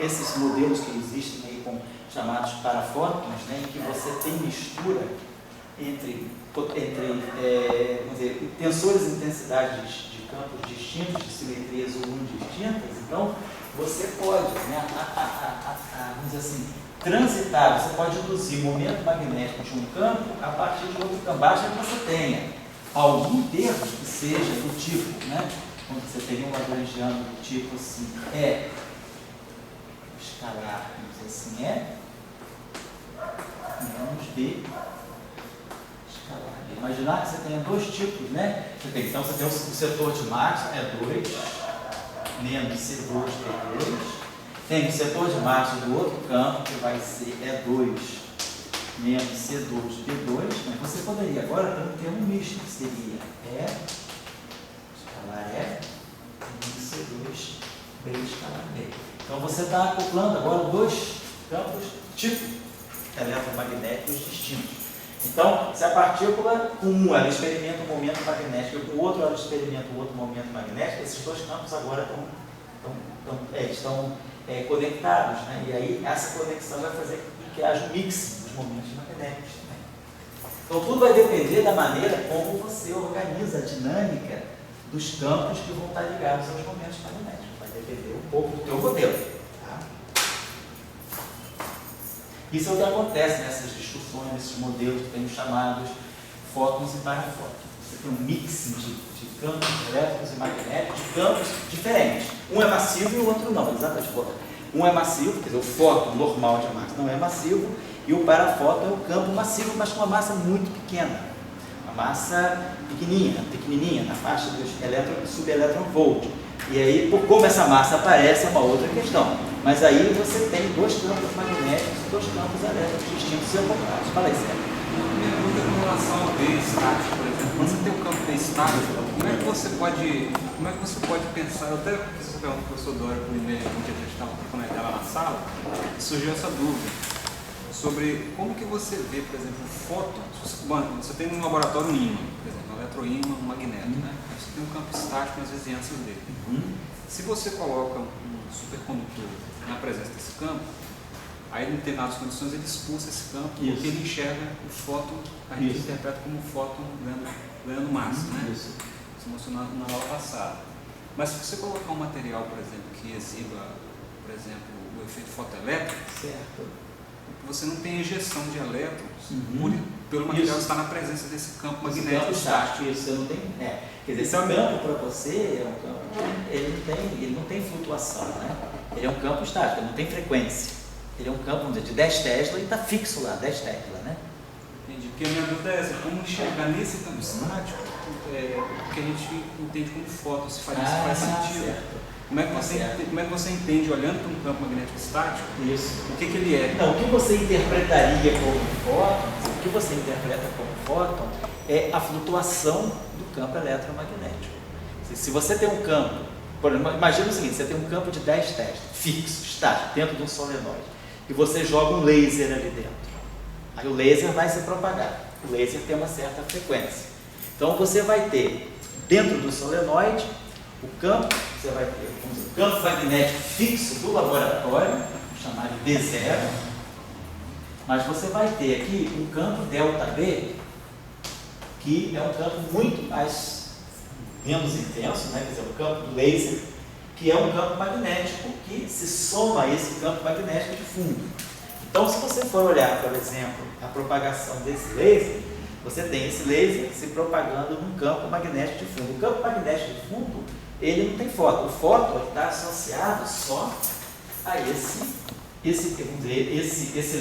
esses modelos que existem aí com chamados parafótons, né, em que você tem mistura entre vamos dizer, tensores e intensidades de campos distintos, de simetrias ou distintas, então você pode, né, vamos dizer assim, transitar, você pode induzir momento magnético de um campo a partir de outro campo, basta que você tenha algum termo que seja do tipo, né, quando você teria um lagrangiano do tipo assim, escalar, vamos dizer assim, menos B escalar. Imaginar que você tenha dois tipos, né? Então você tem o setor de máxima, é 2, menos C2, P2. Tem o setor de máxima do outro campo, que vai ser E2, menos C2, P2. Mas você poderia agora ter um termo misto, que seria escalar menos C2, B escalar B. Então você está acoplando agora dois campos tipos eletromagnéticos distintos. Então, se a partícula com um ela experimenta um momento magnético e com o outro ela experimenta um outro momento magnético, esses dois campos agora estão conectados, né? E aí essa conexão vai fazer com que haja um mix dos momentos magnéticos também. Então tudo vai depender da maneira como você organiza a dinâmica dos campos que vão estar ligados aos momentos magnéticos. Vai depender um pouco do teu modelo. Isso é o que acontece nessas discussões, nesses modelos que temos chamados fótons e parafótons. Você tem um mix de campos elétricos e magnéticos, de campos diferentes. Um é massivo e o outro não, exatamente. Um é massivo, quer dizer, o fóton normal de massa não é massivo, e o parafóton é o campo massivo, mas com uma massa muito pequena. Uma massa pequenininha, na faixa dos subeletronvolt. E aí, como essa massa aparece, é uma outra questão. Mas aí você tem dois campos magnéticos e dois campos elétricos distintos e acoplados. Fala aí, Sérgio. Minha dúvida com relação ao B estático, por exemplo. Quando você tem o campo B estático, como é que você pode pensar? Eu até fiz essa pergunta para o professor Dória, por e-mail, um dia que a gente estava trocando ideia lá na sala, e surgiu essa dúvida sobre como que você vê, por exemplo, o fóton. Você tem um laboratório um ímã, por exemplo, um eletroímã, um magneto, né? Você tem um campo estático nas vizinhanças dele. Se você coloca um supercondutor na presença desse campo, aí em determinadas condições ele expulsa esse campo porque ele enxerga o fóton, a gente interpreta como um fóton ganhando massa, né? Isso mencionou na aula passada. Mas se você colocar um material, por exemplo, que exiba, por exemplo, o efeito fotoelétrico, certo, você não tem ejeção de elétrons pelo material que está na presença desse campo magnético estático. Isso, você não tem. Quer dizer, esse campo para você é um campo, ele não tem flutuação, né? Ele é um campo estático, ele não tem frequência. Ele é um campo, vamos dizer, de 10 Tesla e está fixo lá, 10 Tesla, né? Entendi. Porque a minha dúvida é essa, como enxergar nesse campo estático, que a gente entende como fóton, se faz sentido. Certo. Como é que você entende, olhando para um campo magnético estático, o que ele é? Não, o que você interpretaria como fóton, o que você interpreta como fóton é a flutuação do campo eletromagnético. Se você tem um campo, imagina o seguinte, você tem um campo de 10 Tesla, fixo, estático, dentro de um solenoide, e você joga um laser ali dentro. Aí o laser vai se propagar, o laser tem uma certa frequência. Então você vai ter, dentro do solenoide, o campo, você vai ter o campo magnético fixo do laboratório, vamos chamar de B0, mas você vai ter aqui um campo ΔB, que é um campo muito menos intenso, né? Quer dizer, o campo do laser, que é um campo magnético que se soma a esse campo magnético de fundo. Então, se você for olhar, por exemplo, a propagação desse laser, você tem esse laser se propagando num campo magnético de fundo. O campo magnético de fundo, ele não tem fóton. O fóton está associado só a esse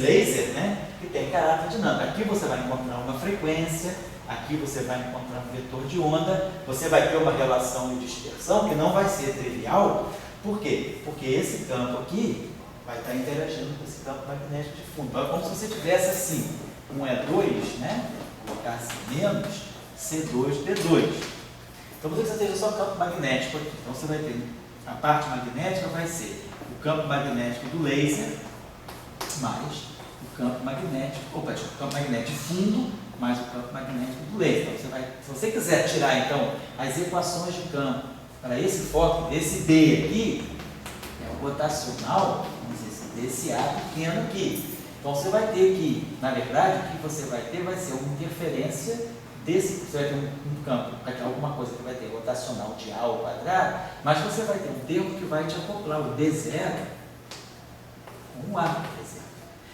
laser, né, que tem caráter dinâmico. Aqui você vai encontrar uma frequência, aqui você vai encontrar um vetor de onda, você vai ter uma relação de dispersão que não vai ser trivial. Por quê? Porque esse campo aqui vai estar interagindo com esse campo magnético de fundo. Então é como se você tivesse assim, um E2, né, colocasse menos C2, P2. Então você esteja só campo magnético aqui. Então você vai ter, a parte magnética vai ser o campo magnético do laser mais o campo magnético de fundo mais o campo magnético do laser. Então, se você quiser tirar, então, as equações de campo para esse fóton, esse B aqui, é o rotacional, vamos dizer assim, desse A pequeno aqui. Então, você vai ter que, na verdade, o que você vai ter vai ser uma interferência desse, você vai ter um campo, alguma coisa que vai ter rotacional de A ao quadrado, mas você vai ter um termo que vai te acoplar o D0 com um A, por exemplo.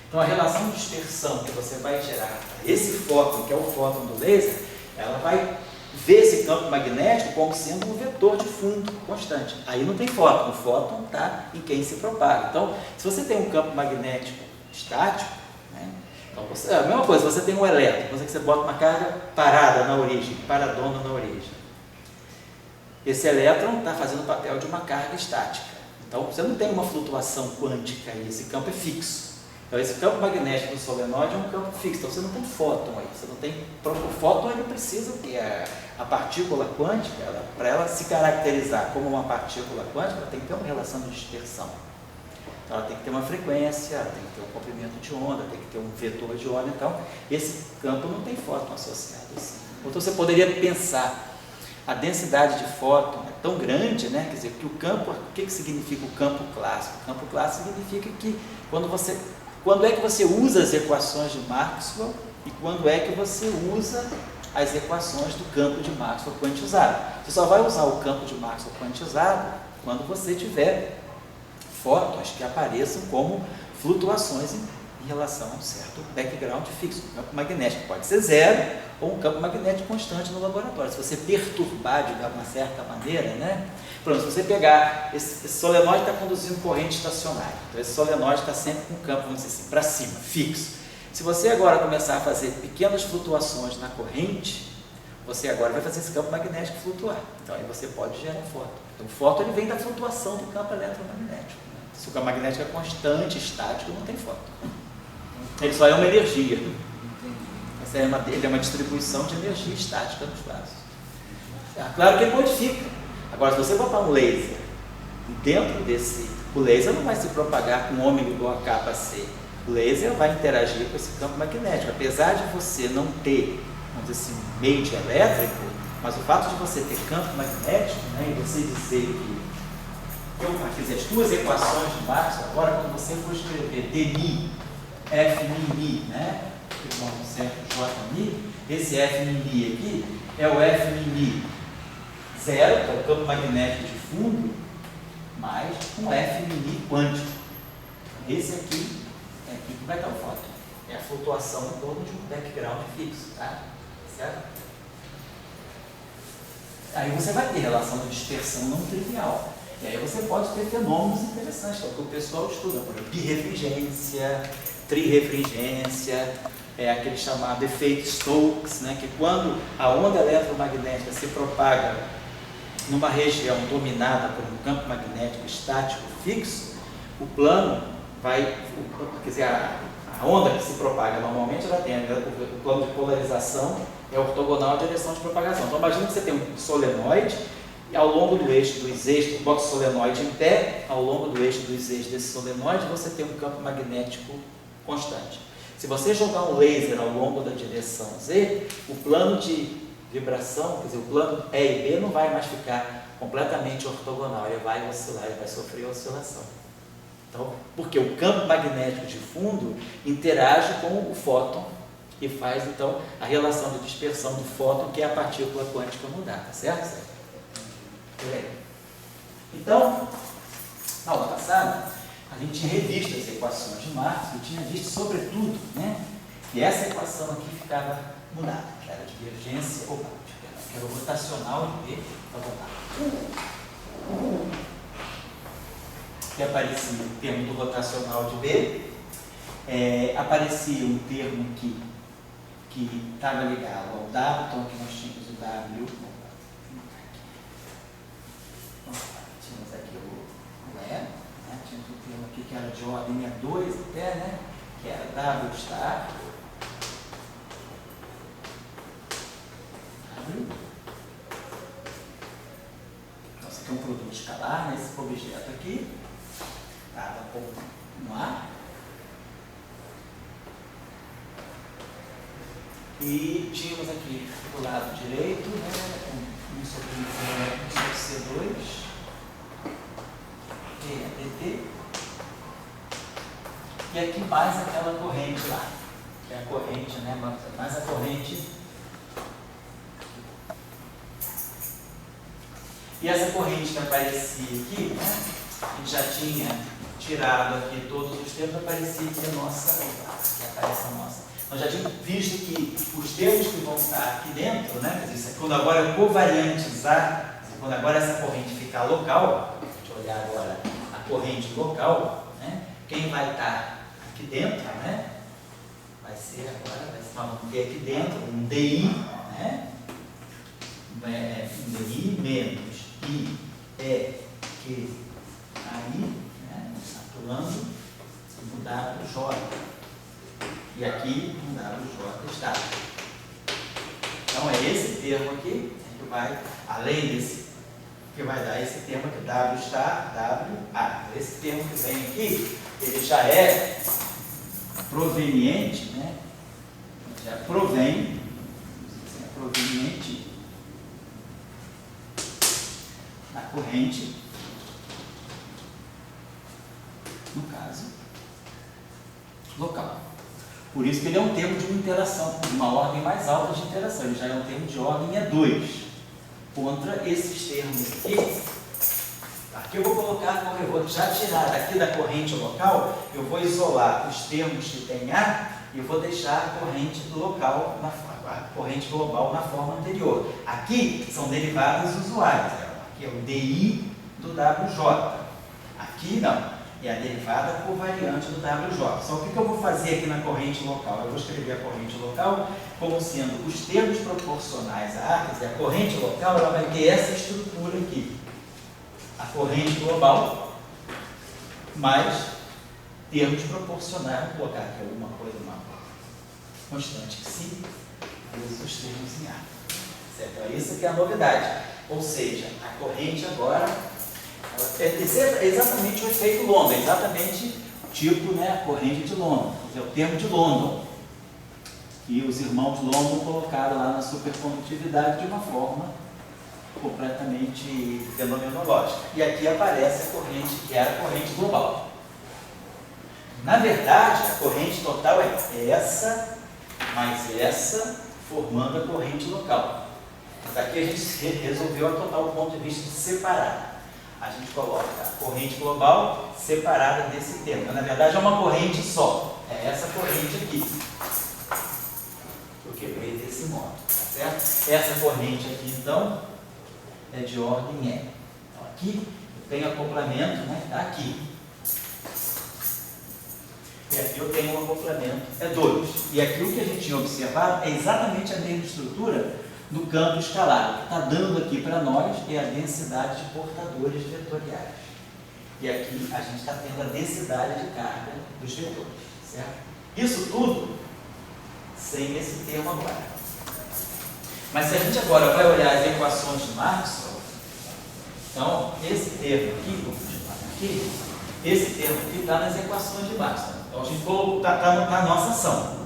Então, a relação de dispersão que você vai gerar esse fóton, que é o fóton do laser, ela vai ver esse campo magnético como sendo um vetor de fundo constante. Aí não tem fóton, o fóton está em quem se propaga. Então, se você tem um campo magnético estático, né, então é a mesma coisa, você tem um elétron, você bota uma carga parada na origem, paradona na origem. Esse elétron está fazendo o papel de uma carga estática. Então, você não tem uma flutuação quântica aí, esse campo é fixo. Então, esse campo magnético do solenoide é um campo fixo, então você não tem fóton aí, você não tem, o fóton ele precisa que a partícula quântica, para ela se caracterizar como uma partícula quântica, ela tem que ter uma relação de dispersão. Então, ela tem que ter uma frequência, ela tem que ter um comprimento de onda, tem que ter um vetor de onda, então esse campo não tem fóton associado assim. Então, você poderia pensar, a densidade de fóton é tão grande, né? Quer dizer, que o campo, o que significa o campo clássico? O campo clássico significa que quando é que você usa as equações de Maxwell e quando é que você usa as equações do campo de Maxwell quantizado. Você só vai usar o campo de Maxwell quantizado quando você tiver fótons que apareçam como flutuações em relação a um certo background fixo. O campo magnético pode ser zero ou um campo magnético constante no laboratório. Se você perturbar de uma certa maneira, né? Por exemplo, se você pegar, esse solenoide está conduzindo corrente estacionária, então esse solenoide está sempre com o campo, vamos dizer assim, para cima, fixo. Se você agora começar a fazer pequenas flutuações na corrente, você agora vai fazer esse campo magnético flutuar. Então aí você pode gerar fóton. Então o fóton ele vem da flutuação do campo eletromagnético. Se o campo magnético é constante, estático, não tem fóton. Ele só é uma energia. Essa é uma distribuição de energia estática nos vasos. Claro que ele modifica. Agora, se você botar um laser dentro desse... O laser não vai se propagar com ômega igual a kappa C. O laser vai interagir com esse campo magnético. Apesar de você não ter, vamos dizer assim, meio de elétrico, mas o fato de você ter campo magnético, né, e você dizer que... quer dizer, as duas equações de Maxwell, agora quando você for escrever dmi, F-mi, né, igual a um certo J-mi, esse F-mi aqui é o F-mi zero, que é o campo magnético de fundo, mais um F-mi quântico. Esse aqui é aqui que vai estar o fóton. É a flutuação em torno de um background fixo, tá? Certo? Aí você vai ter relação de dispersão não trivial. E aí você pode ter fenômenos interessantes, que é o que o pessoal estuda, por exemplo, birrefringência, trirefringência, aquele chamado efeito Stokes, né, que quando a onda eletromagnética se propaga numa região dominada por um campo magnético estático fixo, o plano vai, quer dizer, a onda que se propaga normalmente, ela tem o plano de polarização é ortogonal à direção de propagação. Então imagina que você tem um solenoide e ao longo do eixo dos eixos, bota o solenoide em pé, ao longo do eixo dos eixos desse solenoide você tem um campo magnético constante. Se você jogar um laser ao longo da direção Z, o plano de vibração, quer dizer, o plano E e B não vai mais ficar completamente ortogonal, ele vai oscilar, ele vai sofrer oscilação. Então, porque o campo magnético de fundo interage com o fóton e faz, então, a relação de dispersão do fóton, que é a partícula quântica mudar, tá certo? Então, na aula passada, a gente tinha revisto as equações de Maxwell e tinha visto, sobretudo, né, que essa equação aqui ficava mudada, que era a divergência, que era o rotacional de B, que aparecia o termo do rotacional de B, aparecia um termo que estava ligado ao W, então aqui nós tínhamos o W, tínhamos aqui o E, né? Tínhamos um termo aqui que era de ordem A2 até, né? Que era W star. Então, isso aqui é um produto escalar, né? Esse objeto aqui estava com um A. E tínhamos aqui do lado direito, né, um sobre C2, dt, e aqui mais aquela corrente lá, que é a corrente, né, mais a corrente. E essa corrente que aparecia aqui, né, a gente já tinha tirado aqui todos os termos, aparecia aqui a nossa, que aparece a nossa. Nós já tínhamos visto que os termos que vão estar aqui dentro, né, quando agora eu covariantizar, quando agora essa corrente ficar local, deixa eu olhar agora a corrente local, né, quem vai estar aqui dentro, né, vai ser agora, nós vamos ter aqui dentro um DI, né, um DI menos I, E, Q, aí, né, atuando, um WJ. E aqui um WJ está. Então é esse termo aqui que vai, além desse, que vai dar esse termo aqui, W está, WA. Esse termo que vem aqui, ele já é proveniente, né? Já provém, é proveniente da corrente, no caso, local. Por isso que ele é um termo de uma interação, de uma ordem mais alta de interação. Ele já é um termo de ordem E2. Contra esses termos aqui, aqui eu vou colocar, eu vou já tirar daqui da corrente local, eu vou isolar os termos que tem A e eu vou deixar a corrente local, a corrente global na forma anterior. Aqui são derivadas usuais. Aqui é o DI do WJ. Aqui não. É a derivada covariante do WJ. Só que eu vou fazer aqui na corrente local? Eu vou escrever a corrente local como sendo os termos proporcionais a A, quer dizer, a corrente local ela vai ter essa estrutura aqui. A corrente global mais termos proporcionais, vou colocar aqui alguma coisa, uma constante que sim, vezes os termos em A. Certo? Então, isso que é a novidade. Ou seja, a corrente agora é exatamente o efeito London, é exatamente o tipo, né, a corrente de London, é o termo de London, que os irmãos London colocaram lá na supercondutividade de uma forma completamente fenomenológica. E aqui aparece a corrente, que é a corrente global. Na verdade, a corrente total é essa mais essa, formando a corrente local. Mas aqui a gente resolveu adotar o ponto de vista de separar. A gente coloca a corrente global separada desse termo. Na verdade, é uma corrente só. É essa corrente aqui. Eu quebrei desse modo, tá certo? Essa corrente aqui, então, é de ordem E. Então, aqui eu tenho acoplamento, né? Tá aqui. E aqui eu tenho um acoplamento E2. E aqui o que a gente tinha observado é exatamente a mesma estrutura do campo escalar. O que está dando aqui para nós é a densidade de portadores vetoriais. E aqui a gente está tendo a densidade de carga dos vetores, certo? Isso tudo sem esse termo agora. Mas se a gente agora vai olhar as equações de Maxwell, então esse termo aqui, vou continuar aqui, esse termo aqui está nas equações de Maxwell. Então a gente está na nossa ação.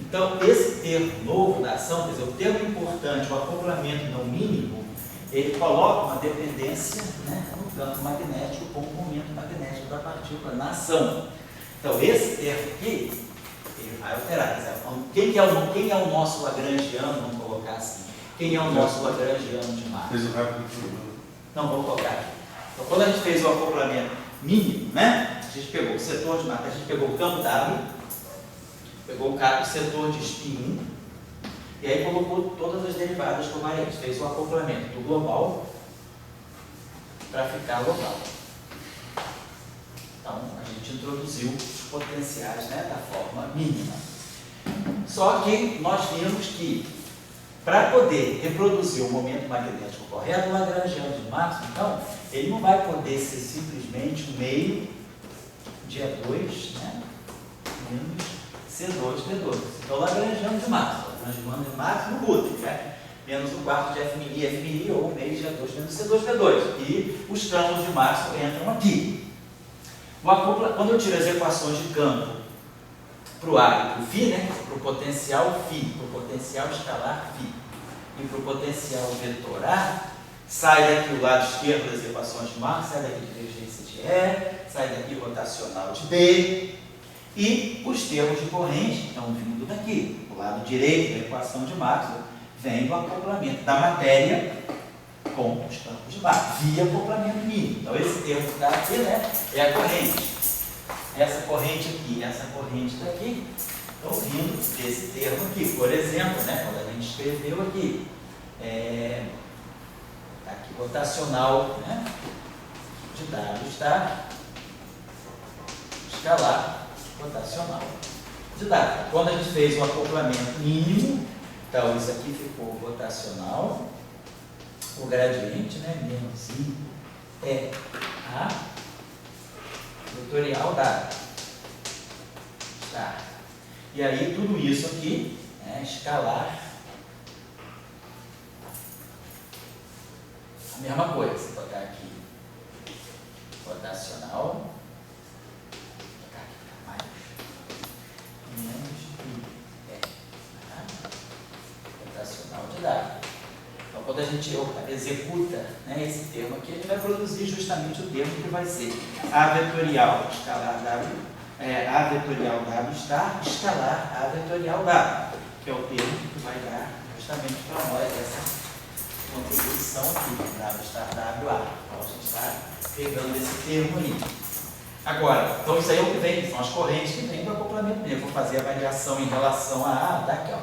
Então, esse termo novo da ação, quer dizer, o termo importante, o acoplamento não mínimo, ele coloca uma dependência, né, no campo magnético com o momento magnético da partícula na ação. Então, esse termo aqui, ele vai alterar. Quem é o nosso lagrangiano, vamos colocar assim? Quem é o nosso lagrangiano de Maxwell? Fez o rápido. Não, vamos colocar aqui. Então, quando a gente fez o acoplamento mínimo, né, a gente pegou o setor de Maxwell, a gente pegou o campo W, pegou o setor de spin 1 e aí colocou todas as derivadas covariantes, fez o acoplamento do global para ficar local. Então, a gente introduziu os potenciais, né, da forma mínima. Só que nós vimos que, para poder reproduzir o momento magnético correto, o lagrangiano de Maxwell, então, ele não vai poder ser simplesmente o meio de E2, né, menos C2D2. Então, lagrangiano de Maxwell. Lagrangiano de Maxwell no Ruther, né? Menos um quarto de F', ou meio de E2 menos C2D2. E os campos de Maxwell entram aqui. Quando eu tiro as equações de campo para o A e para o φ, né? Para o potencial φ, para o potencial escalar φ e para o potencial vetor A, sai daqui o lado esquerdo das equações de Marx, sai daqui divergência de E, sai daqui rotacional de B, e os termos de corrente estão vindo daqui. O lado direito da equação de Maxwell vem do acoplamento da matéria com os campos de Marx, via acoplamento mínimo. Então, esse termo que está aqui, né, é a corrente. Essa corrente aqui e essa corrente daqui estão vindo desse termo aqui. Por exemplo, né, quando a gente escreveu aqui, aqui rotacional, né, de W está escalar rotacional de W. Quando a gente fez o acoplamento mínimo, então isso aqui ficou rotacional, o gradiente, né, menos I é A vetorial W. Tá. E aí tudo isso aqui é escalar a mesma coisa. Se botar aqui rotacional, vou botar aqui mais menos I é rotacional de W. Então, quando a gente executa, né, esse termo aqui, a gente vai produzir justamente o termo que vai ser A vetorial escalar W, A vetorial W está escalar A vetorial W, que é o termo que vai dar justamente para nós essa contribuição aqui, W estar WA. Então, a gente está pegando esse termo aí. Agora, então isso aí é o que vem, são as correntes que vêm do acoplamento mesmo. Eu vou fazer a variação em relação a A, tá aqui, ó.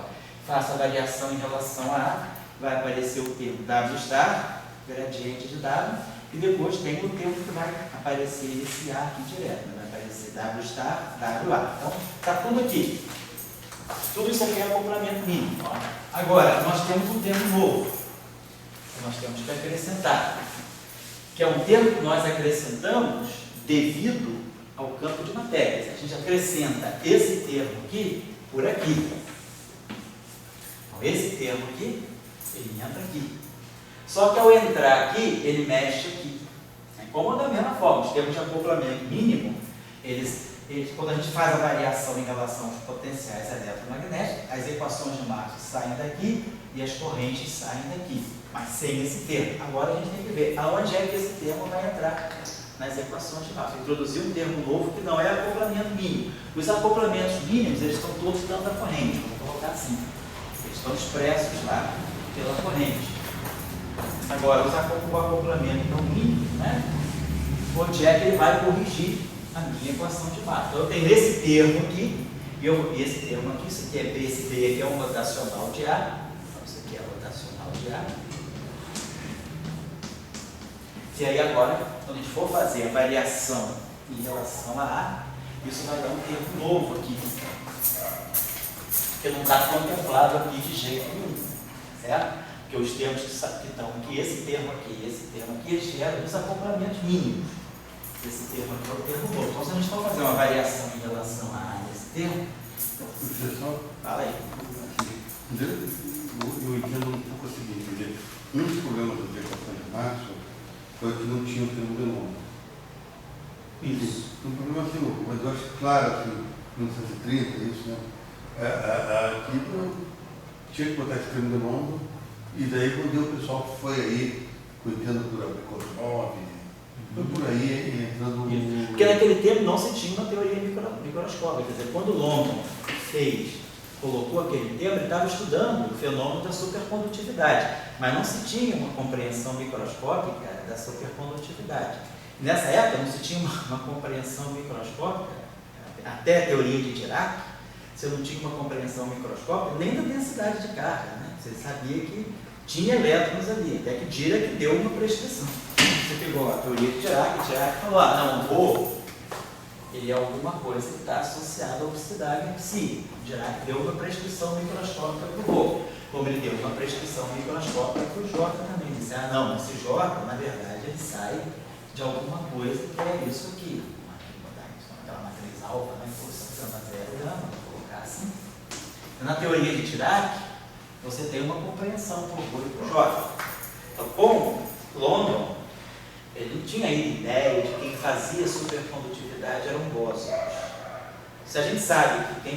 Faço a variação em relação a A, vai aparecer o termo W star, gradiente de W, e depois tem o termo que vai aparecer esse A aqui direto, né? Vai aparecer W star, WA. Então, está tudo aqui. Tudo isso aqui é acoplamento mínimo. Ó. Agora, nós temos um termo novo, que nós temos que acrescentar, que é um termo que nós acrescentamos devido ao campo de matérias. A gente acrescenta esse termo aqui por aqui. Então, esse termo aqui, ele entra aqui. Só que ao entrar aqui, ele mexe aqui. Como da mesma forma, os termos de acoplamento mínimo, quando a gente faz a variação em relação aos potenciais eletromagnéticos, as equações de Maxwell saem daqui e as correntes saem daqui, mas sem esse termo. Agora a gente tem que ver aonde é que esse termo vai entrar nas equações de Maxwell. Introduzir um termo novo que não é acoplamento mínimo. Os acoplamentos mínimos, eles estão todos dentro da corrente, vamos colocar assim. Eles estão expressos lá pela corrente. Agora, o acoplamento não mínimo, né? Onde é que ele vai corrigir a minha equação de Maxwell? Então, eu tenho esse termo aqui, e esse termo aqui, isso aqui é B, esse B aqui é um rotacional de A, então isso aqui é rotacional de A. E aí agora, quando a gente for fazer a variação em relação a A, isso vai dar um termo novo aqui, que não está contemplado aqui de jeito nenhum, certo? Porque os termos que estão aqui, esse termo aqui, eles geram os acoplamentos mínimos. Esse termo aqui é o termo novo. Então, se a gente for fazer uma variação em relação a esse termo, fala aí. Eu entendo um pouco o seguinte, entender. Um dos problemas da equação de Maxwell foi que não tinha o termo de nome. Isso. Um problema assim, mas eu acho claro, assim, 1930, isso, né? Aqui tinha que botar esse termo de nome. E daí, quando o pessoal foi aí, cuidando por Abrikosov, foi por aí entrando... Porque naquele tempo não se tinha uma teoria microscópica. Quer dizer, quando London colocou aquele termo, ele estava estudando o fenômeno da supercondutividade, mas não se tinha uma compreensão microscópica da supercondutividade. Nessa época não se tinha uma compreensão microscópica, até a teoria de Dirac, você não tinha uma compreensão microscópica nem da densidade de carga, né? Você sabia que tinha elétrons ali, até que Dirac deu uma prescrição. Você pegou a teoria de Dirac falou, não, o Rho, ele é alguma coisa que está associada à oxidação em si. Dirac deu uma prescrição microscópica para o Rho, como ele deu uma prescrição microscópica para o J também. Ele disse, não, esse J, na verdade, ele sai de alguma coisa que é isso aqui. Aquela matriz alfa, né? Força zero gama, vou colocar assim. Na teoria de Dirac, você tem uma compreensão para o Rho e para o J. Então, como London, ele não tinha aí ideia de que quem fazia supercondutividade eram bósons. Se a gente sabe que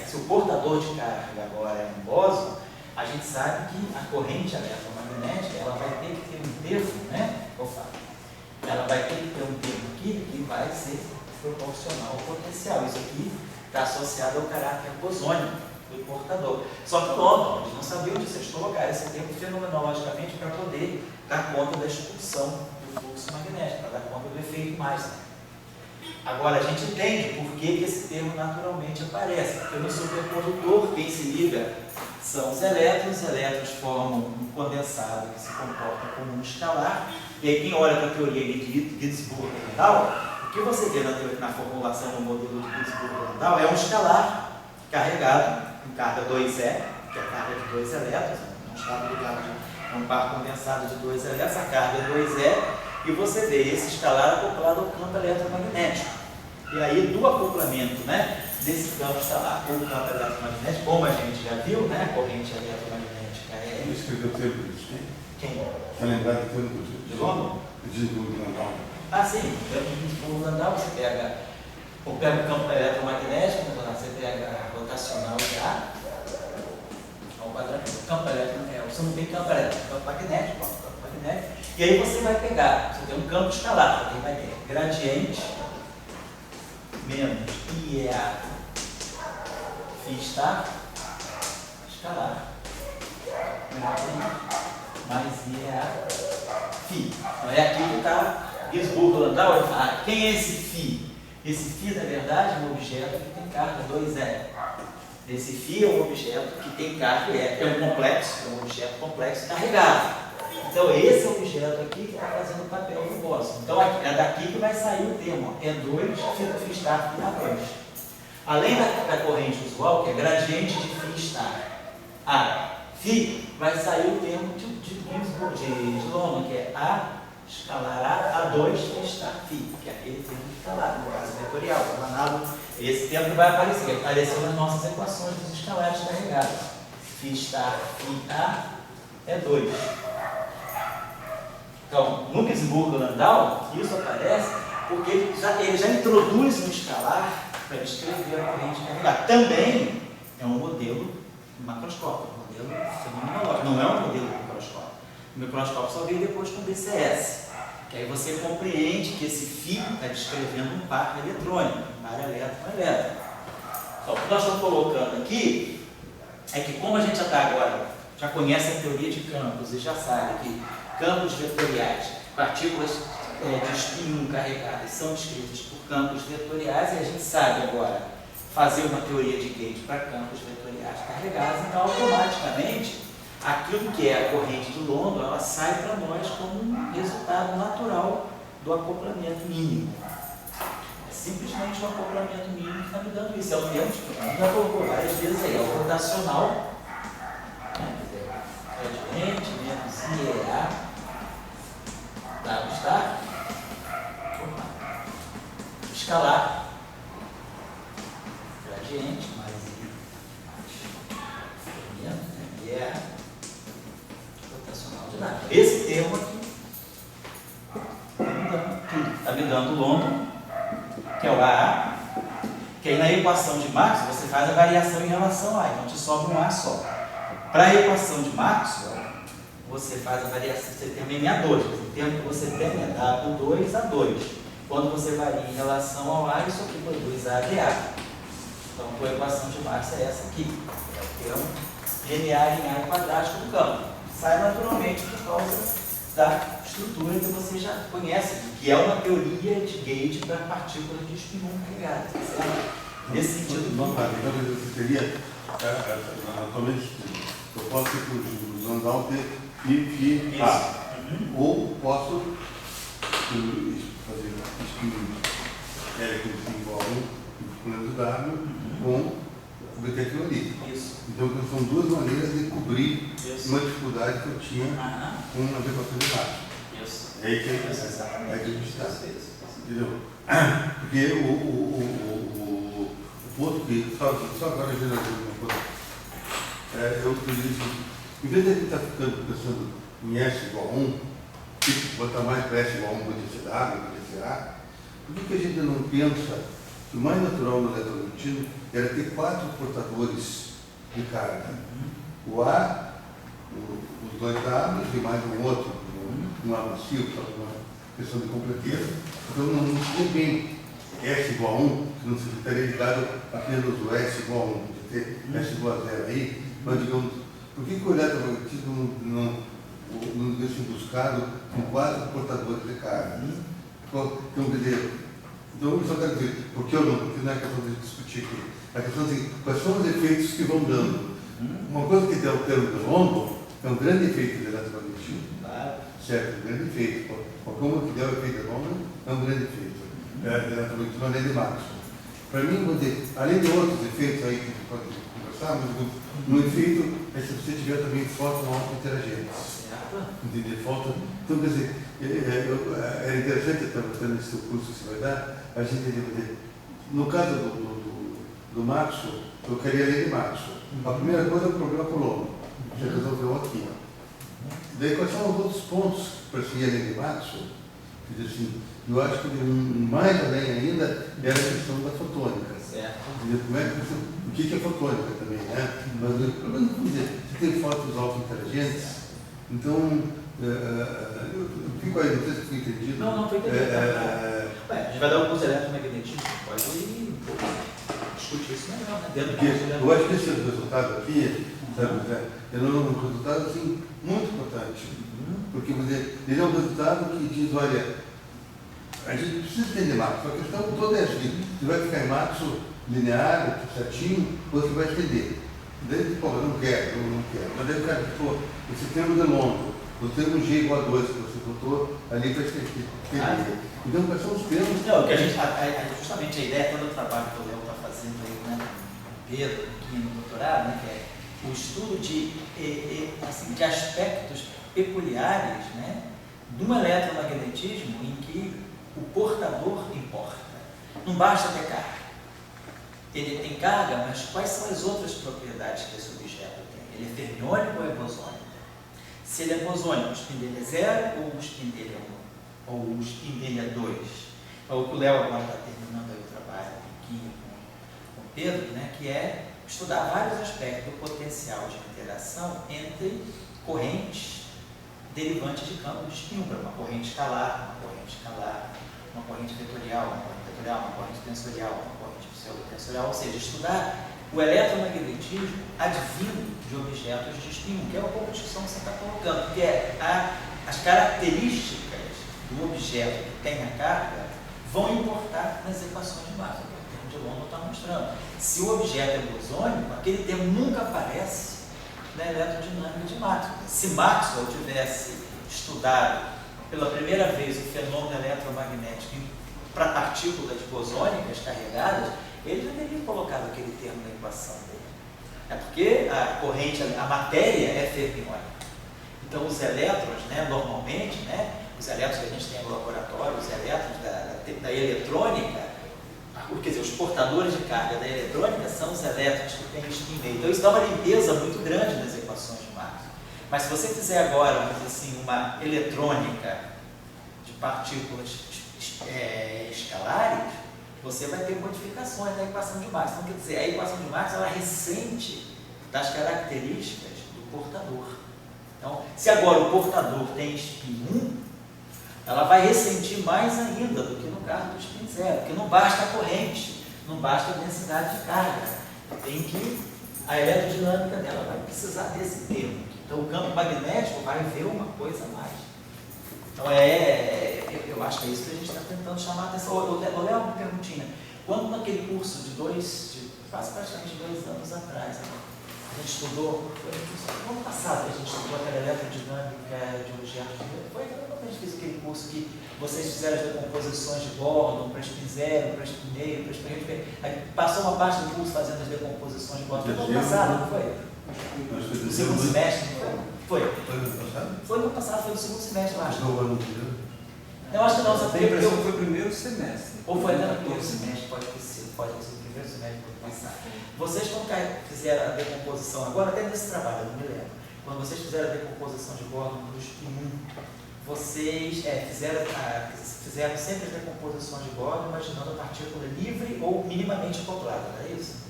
se o portador de carga agora é um bóson, a gente sabe que a corrente eletromagnética ela vai ter que ter um termo, né? Ela vai ter que ter um termo aqui que vai ser proporcional ao potencial. Isso aqui está associado ao caráter bosônico do portador. Só que logo, eles não sabiam disso, eles colocaram esse termo fenomenologicamente para poder dar conta da expulsão do fluxo magnético, para dar conta do efeito Meissner. Agora, a gente entende por que esse termo naturalmente aparece, porque no supercondutor, quem se liga são os elétrons formam um condensado que se comporta como um escalar, e aí quem olha para a teoria de Ginzburg-Landau, o que você vê na formulação do modelo de Ginzburg-Landau é um escalar carregado com carga 2E, que é a carga de 2 elétrons, um estado ligado a um par condensado de 2 elétrons, a carga é 2E, e você vê esse escalar acoplado ao campo eletromagnético. E aí, do acoplamento, né, desse campo escalar com o campo eletromagnético, como a gente já viu, né, a corrente eletromagnética é... Ele escreveu o termo disso, né? Quem? Está lembrado do termo disso? De London? Ginzburg-Landau. Ah, sim. O termo de Ginzburg-Landau, você pega o campo eletromagnético, você pega a rotacional de A, ao quadrado, o campo eletromagnético, você não tem campo elétrico, campo magnético, e aí você vai pegar, você tem um campo escalar, aí vai ter gradiente menos IEA φ estar escalar mais IEA φ. Então é aqui que está Ginzburg-Landau. Quem é esse φ? Esse φ, na verdade, é um objeto que tem carga 2E. Esse φ é um objeto que tem carga E, é um objeto complexo carregado. Então, esse objeto aqui que está fazendo o papel do bóson. Então, é daqui que vai sair o termo E2 φ estar φ A2. Além da corrente usual, que é gradiente de φ estar A φ, vai sair o termo de London, que é A escalar A2 φ estar φ, que é aquele termo que está lá, no caso vetorial. Esse termo vai aparecer nas nossas equações dos escalares carregados. Φ estar φ A é 2. Então, no Ginzburg-Landau, isso aparece porque ele já introduz um escalar para descrever a corrente carregada. Também é um modelo macroscópico, um modelo fenomenológico, não é um modelo microscópico. O microscópio só veio depois com o DCS, que aí você compreende que esse φ está descrevendo um par eletrônico, um par elétron-elétron. Então, o que nós estamos colocando aqui é que, como a gente já conhece a teoria de campos e já sabe que campos vetoriais, partículas de espinho carregadas são descritas por campos vetoriais, e a gente sabe agora fazer uma teoria de gauge para campos vetoriais carregados, então automaticamente aquilo que é a corrente de London, ela sai para nós como um resultado natural do acoplamento mínimo. É simplesmente o acoplamento mínimo que está me dando isso. É o termo que a gente já colocou várias vezes aí, é o rotacional, gradiente menos IEA W estar escalar gradiente mais IEA rotacional de nada. Esse termo aqui está me dando London, que é o AA, que aí na equação de Maxwell você faz a variação em relação a A, então te sobra um A só. Para a equação de Maxwell, você faz a variação, você tem MA2, o termo que você tem é W2A2. Quando você varia em relação ao A, isso aqui produz ADA. Então, a equação de Maxwell é essa aqui, é o termo linear em A quadrático do campo. Sai naturalmente por causa da estrutura que você já conhece, que é uma teoria de gauge para partículas de espinho carregadas. Nesse sentido, então você teria, atualmente, eu posso ir para o Landau ter φ A, ou posso fazer espinho elétrico igual a 1 menos W com obter aquilo ali. Isso. Então, são duas maneiras de cobrir Isso. uma dificuldade que eu tinha com a equação de Maxwell. Isso. É aí que a gente está. Entendeu? Porque o ponto que, só agora eu já uma coisa, eu utilizo, em vez de a gente estar ficando pensando em S igual a 1, botar mais para S igual a 1 podia ser A, podia ser A, por que a gente não pensa que o mais natural no eletromagnetismo era ter 4 portadores de carga. O A, os 2 Ws e mais um outro, um A macio, para uma questão de completeza. Então não tinha bem S igual a 1, que não se estaria ligado apenas o S igual a 1, de ter S igual a 0 aí, mas digamos, por que o eletromagnetismo não devia ser buscado com 4 portadores de carga? Então, quer dizer, então eu só quero dizer, porque não é questão de discutir aqui, a questão de quais são os efeitos que vão dando. Uma coisa que tem o termo de London é um grande efeito do eletromagnetismo. Certo, um grande efeito. Como que deu o efeito de London é um grande efeito. Do eletromagnetismo, além de Maxwell. Para mim, vou dizer, além de outros efeitos aí que a gente pode conversar, mas no efeito é se você tiver também fóton auto-interagentes. Entender? Então, quer dizer, é interessante, até nesse seu curso que você vai dar, a gente entender. No caso do Maxwell, eu queria ler de Maxwell. A primeira coisa é o problema Coulomb. Você resolveu aqui. Daí, quais são os outros pontos para se ir além de Maxwell? Quer dizer assim, eu acho que mais além ainda era a questão da fotônica. Como é que o que é fotônica também, né? Mas, vamos dizer, você tem fótons auto-interagentes, então, eu fico aí, não sei se foi entendido. Não foi entendido. A gente vai dar um curso de eletromagnetismo, pode discutir isso melhor, né? Eu acho que esse resultado aqui, sabe, é um resultado assim, muito importante. Porque ele é um resultado que diz, olha, a gente precisa entender Maxwell, a questão toda é assim, você vai ficar em Maxwell linear, certinho, ou você vai estender. Daí, pô, eu não quero. Mas daí o cara, pô, esse termo de London, o termo G igual a 2 que você botou ali para estender. Então, quais são os termos? Não, que a gente, justamente a ideia, todo o trabalho que o Léo está fazendo aí, né, com Pedro, aqui no doutorado, né, que é o estudo de aspectos peculiares, né, de um eletromagnetismo em que o portador importa. Não basta ter carga. Ele tem carga, mas quais são as outras propriedades que esse objeto tem? Ele é fermiônico ou é bosônico? Se ele é bosônico, o spin dele é 0 ou o spin dele é 1? Ou o spin dele é 2? É o que o Léo agora está terminando aí o trabalho aqui com o Pedro, né, que é estudar vários aspectos do potencial de interação entre correntes derivantes de campo de spin, uma corrente escalar, uma corrente vetorial, uma corrente tensorial, uma corrente pseudotensorial, ou seja, estudar o eletromagnetismo advindo de objetos de spin, que é o pouco de discussão que você está colocando, que é as características do objeto que tem a carga vão importar nas equações de Maxwell, que o termo de London está mostrando. Se o objeto é bosônico, aquele termo nunca aparece na eletrodinâmica de Maxwell. Se Maxwell tivesse estudado pela primeira vez o fenômeno eletromagnético para partículas bosônicas carregadas, ele já teria colocado aquele termo na equação dele. É porque a corrente, a matéria é fermiônica. Então os elétrons, né, normalmente, né, os elétrons que a gente tem no laboratório, os elétrons da eletrônica, quer dizer, os portadores de carga da eletrônica são os elétrons que têm spin meio. Então isso dá uma limpeza muito grande nas equações de Maxwell. Mas se você fizer agora, vamos dizer assim, uma eletrônica de partículas escalares, você vai ter modificações na equação de Maxwell. Então, quer dizer, a equação de Maxwell ela ressente das características do portador. Então, se agora o portador tem spin 1, ela vai ressentir mais ainda do que no caso do spin 0, porque não basta a corrente, não basta a densidade de carga, tem que a eletrodinâmica dela vai precisar desse termo. Então o campo magnético vai ver uma coisa a mais. Então eu acho que é isso que a gente está tentando chamar a atenção. O Léo, uma perguntinha. Quando naquele curso de quase praticamente 2 anos atrás, a gente estudou, foi no ano passado, a gente estudou aquela eletrodinâmica de objetos, foi quando a gente fez aquele curso que vocês fizeram as decomposições de Gordon, para spin 0, para spin meio, para spin meio, passou uma parte do curso fazendo as decomposições de Gordon, foi no ano passado, não foi? No segundo semestre, não foi? Foi no ano passado? Foi no ano passado, foi no segundo semestre, eu acho. Não, ano anterior. Eu acho que não, só A impressão foi o primeiro semestre. ou foi até no primeiro semestre, pode ter sido o primeiro semestre do ano passado. Vocês, quando fizeram a decomposição, agora até nesse trabalho, eu não me lembro, quando vocês fizeram a decomposição de Gordon do spin 1, vocês fizeram sempre as decomposições de Gordon imaginando a partícula livre ou minimamente acoplada, não é isso?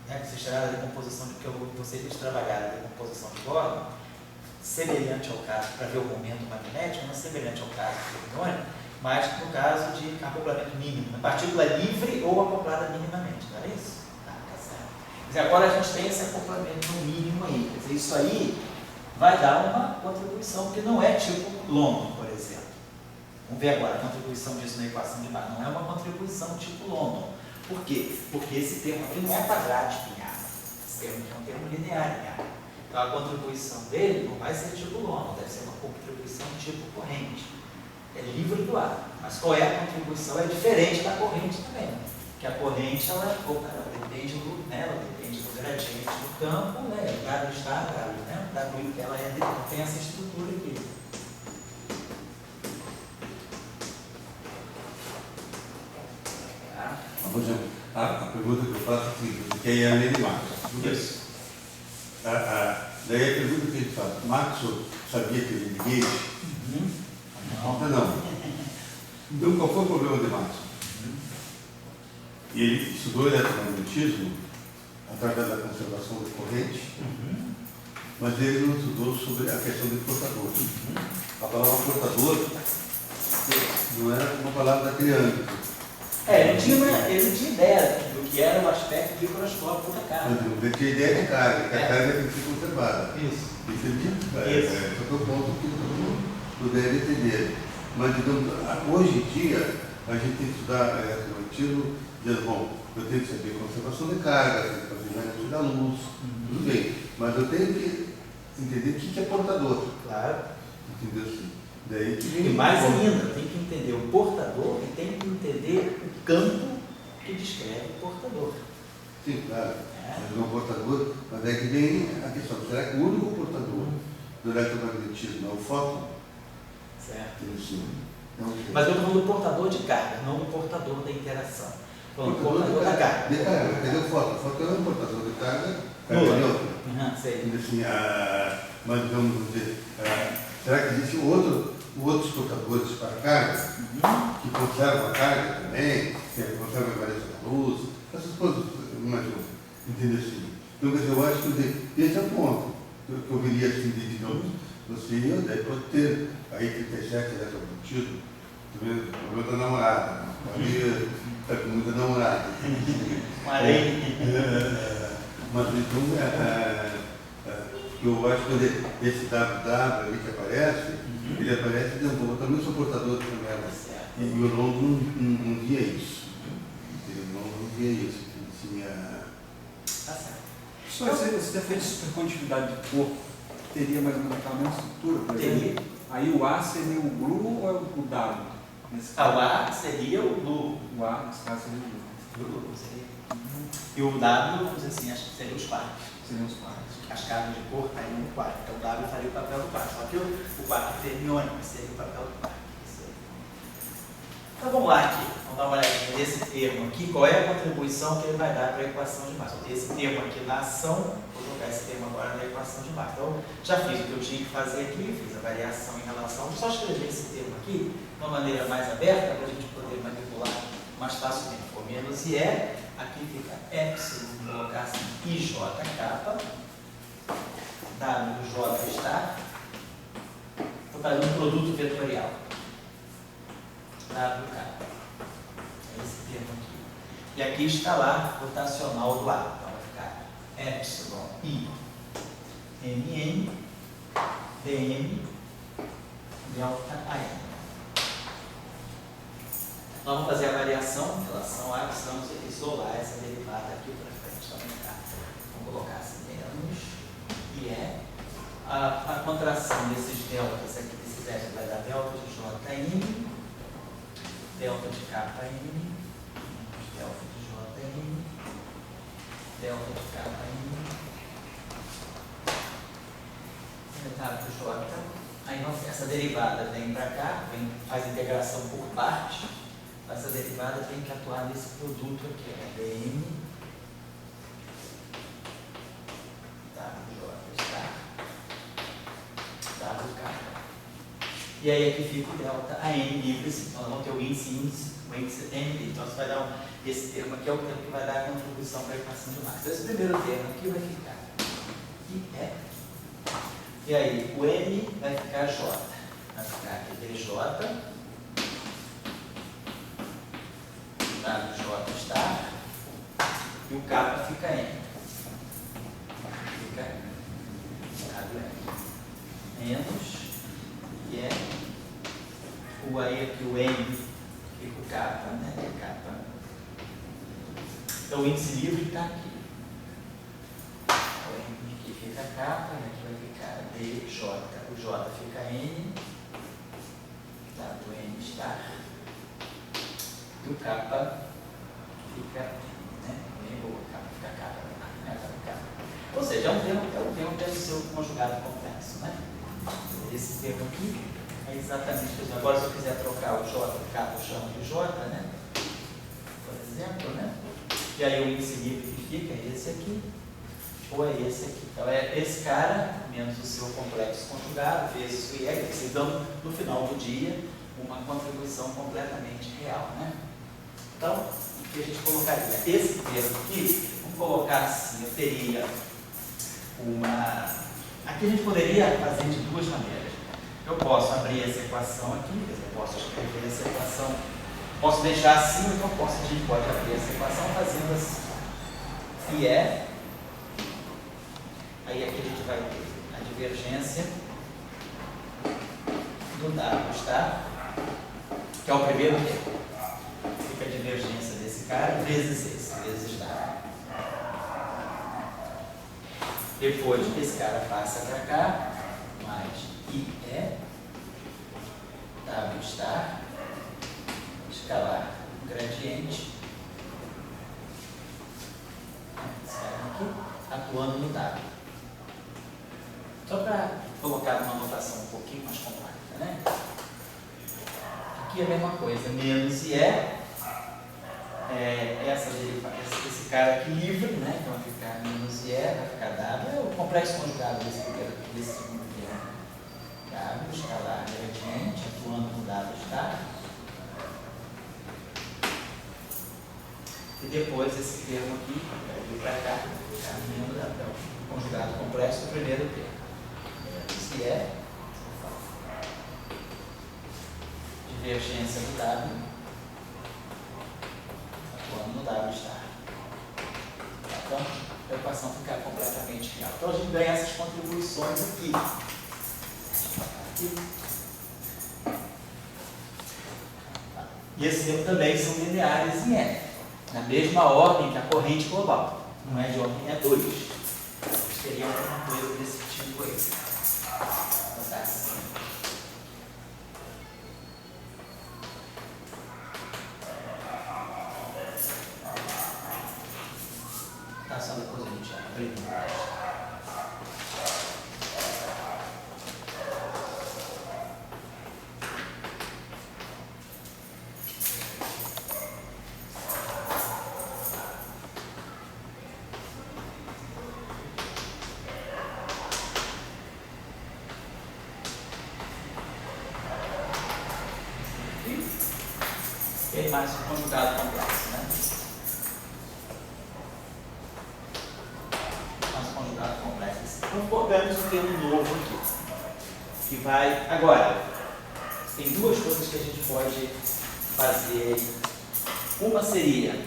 Vocês tiraram a decomposição, porque vocês trabalharam a decomposição de Gordon semelhante ao caso, para ver o momento magnético, não semelhante ao caso do fermiônio, mas no caso de acoplamento mínimo, a partícula livre ou acoplada minimamente, não é isso? Tá certo. Mas agora a gente tem esse acoplamento mínimo aí, quer dizer, isso aí vai dar uma contribuição que não é tipo London, por exemplo. Vamos ver agora a contribuição disso na equação de Bach. Não é uma contribuição tipo London. Por quê? Porque esse termo aqui não é quadrático em A. Esse termo aqui é um termo linear em A. Então a contribuição dele não vai ser tipo London, deve ser uma contribuição tipo corrente. É livre do A. Mas qual é a contribuição? É diferente da corrente também. Porque a corrente ela depende do gradiente do campo, né? W está, W, né? W ela tem essa estrutura aqui. Por exemplo, a pergunta que eu faço é a seguinte: você quer ir além de Max? Isso. Daí a pergunta que a gente faz: Maxwell sabia que ele é gay? Não. Então, qual foi o problema de Maxwell? Ele estudou eletromagnetismo através da conservação de corrente, mas ele não estudou sobre a questão de portador. A palavra portador não era uma palavra daquele âmbito. Ele não tinha ideia do que era o aspecto microscópico da carga. Ele tinha ideia de carga, que a carga tem que ser conservada. Isso. Esse é o ponto que todo mundo deve entender. Mas, digamos, hoje em dia, a gente tem que estudar eletromagnetismo, dizendo, bom, eu tenho que saber conservação de carga, tenho que fazer análise da luz, tudo bem. Mas eu tenho que entender o que é portador. Claro. Entendeu assim? Daí que vem E mais ainda, tem que entender o portador e tem que entender o campo que descreve o portador. Sim, claro. Mas não é um portador, mas é que vem a questão: será que o único portador do eletromagnetismo é o fóton? Certo. Então, Mas eu estou falando do portador de carga, não do portador da interação. Falando do portador da carga. De carga. Cadê o fóton? O fóton é um portador de carga, Nula. neutra. Sei. Assim, mas vamos dizer, será que existem outros portadores para carga que conservam a carga também, que conservam a variação da luz, essas coisas, entendeu assim? Então, quer dizer, eu acho que esse é o ponto que eu veria assim, de novo. Você daí pode ter aí 37 eletromagnetismo, também o problema da namorada, pode estar com muita namorada. Mas então, eu acho que esse WW ali que aparece, ele aparece dizendo, eu também sou portador de canela. E o London não via isso. O London não via isso. Tá certo. Só esse defeito de supercondutividade de corpo teria mais ou menos aquela mesma estrutura, por exemplo? Aí o A seria o GLU ou é o W? O A seria o GLU. O A, nesse caso, seria o GLU. E o W, vamos dizer assim, acho que seriam os quartos. Seriam os quartos. As cargas de cor estariam no quarto. Então o W faria o papel do quarto. Só que o quarto fermiônico seria o papel do quarto. Então vamos lá aqui. Vamos dar uma olhadinha nesse termo aqui. Qual é a contribuição que ele vai dar para a equação de Maxwell? Esse termo aqui na ação, vou jogar esse termo agora na equação de Maxwell. Então já fiz o que eu tinha que fazer aqui, fiz a variação em relação. Vou só escrever esse termo aqui de uma maneira mais aberta para a gente poder manipular mais facilmente. For menos IE, aqui fica epsilon, vou colocar assim, IJ capa. WJ está, estou fazendo um produto vetorial. WK. É esse termo aqui. E aqui está lá rotacional do A. Então vai ficar epsilon I NN DM delta AM. Nós vamos fazer a variação em relação a precisamos isolar essa derivada aqui para frente. Então, vamos colocar assim menos. Que é a contração desses deltas aqui, desses S vai dar delta de JN, delta de KN, delta de JN, delta de KN, delta de J. Aí essa derivada vem para cá, faz integração por parte. Essa derivada tem que atuar nesse produto aqui, DM. WK. E E aí aqui fica o delta AN livres, então nós vamos ter o índice N livre. Então você vai dar esse termo aqui é o termo que vai dar a contribuição para a equação de massa. Esse primeiro termo aqui vai ficar IE. E aí o M vai ficar J. Vai ficar aqui DJ, WJ está, e o K fica N. Fica menos, e é o aí aqui o N fica o K, né? K. Então o índice livre está aqui. O N aqui fica K, e aqui vai ficar DJ. O J fica N, o N está, e o K fica, né? O K fica K, né? Ou seja, é um termo que deve ser o conjugado complexo, né? Esse termo aqui é exatamente isso. Agora, se eu quiser trocar o J por K, eu chamo de J, né? Por exemplo, né? E aí o índice livre que fica é esse aqui, ou é esse aqui. Então é esse cara, menos o seu complexo conjugado, vezes o IE, que dão no final do dia uma contribuição completamente real, né? Então, o que a gente colocaria? Esse termo aqui, vamos colocar assim, eu teria uma... Aqui a gente poderia fazer de duas maneiras. Eu posso abrir essa equação aqui, eu posso escrever essa equação, posso deixar assim, então a gente pode abrir essa equação fazendo assim. IE, aí aqui a gente vai ter a divergência do W, tá? Que é o primeiro termo. Fica a divergência desse cara vezes esse, vezes W. Depois esse cara passa para cá, mais IE, W está, escalar gradiente, esse cara aqui, atuando no W. Só para colocar uma notação um pouquinho mais compacta, né? Aqui é a mesma coisa, menos IE, esse cara aqui livre, né? Então vai ficar menos IE, vai ficar W, é o complexo conjugado desse segundo termo. W, escalar gradiente, atuando no W está. E depois esse termo aqui, vai vir para cá, caminhando da conjugado complexo do primeiro termo. Se é divergência do W, atuando no W está. Então, a equação fica completamente real. Então, a gente ganha essas contribuições aqui. E esses termos também são lineares em E, na mesma ordem que a corrente global. Não é de ordem E2. Seria alguma coisa desse tipo aí. Vou botar assim. Tá, só depois a gente abre. E mais um conjugado complexo, né? Mais um conjugado complexo. Então, pegamos um termo novo aqui. Que vai... Agora, tem duas coisas que a gente pode fazer. Uma seria...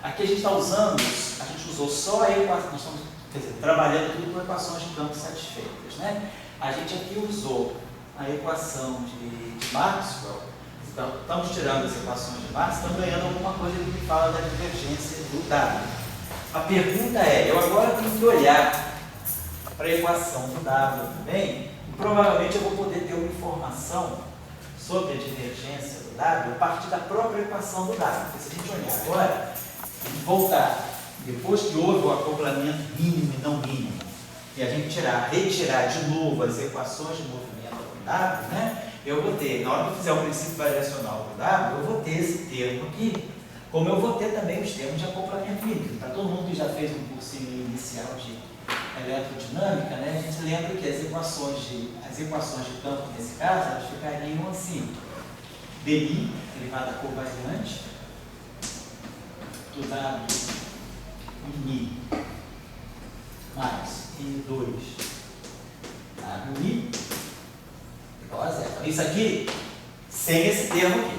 Aqui a gente está usando... A gente usou só a equação... Nós estamos, quer dizer, trabalhando tudo com equações de campo satisfeitas, né? A gente aqui usou a equação de Maxwell. Então, estamos tirando as equações de Maxwell, estamos ganhando alguma coisa que fala da divergência do W. A pergunta é, eu agora tenho que olhar para a equação do W também, e provavelmente eu vou poder ter uma informação sobre a divergência do W a partir da própria equação do W. Porque se a gente olhar agora, e voltar, depois que houve o acoplamento mínimo e não mínimo, e a gente retirar de novo as equações de movimento do W, né? Eu vou ter, na hora que eu fizer o princípio variacional do W, eu vou ter esse termo aqui, como eu vou ter também os termos de acoplamento mínimo. Para todo mundo que já fez um cursinho inicial de eletrodinâmica, né, a gente lembra que as equações de campo, nesse caso, elas ficariam assim: dmi, derivada covariante, do dado mi mais N2 dado mi igual a zero. Então, isso aqui, sem esse termo aqui.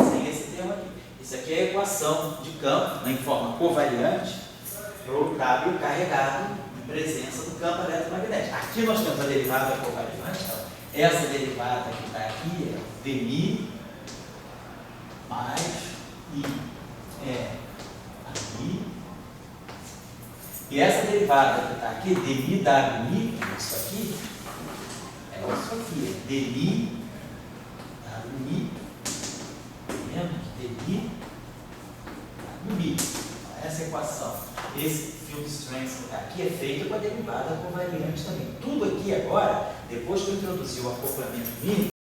Sem esse termo aqui. Isso aqui é a equação de campo, né, em forma covariante, para o W carregado em presença do campo eletromagnético. Aqui nós temos a derivada covariante. Então, essa derivada que está aqui é dmi mais I é a mi. E essa derivada que está aqui, dmi mi, isso aqui, é isso aqui, é dmi mi, lembra que dmi mi. Essa equação, esse field strength que está aqui é feito com a derivada covariante também. Tudo aqui agora, depois que eu introduzi o acoplamento mínimo,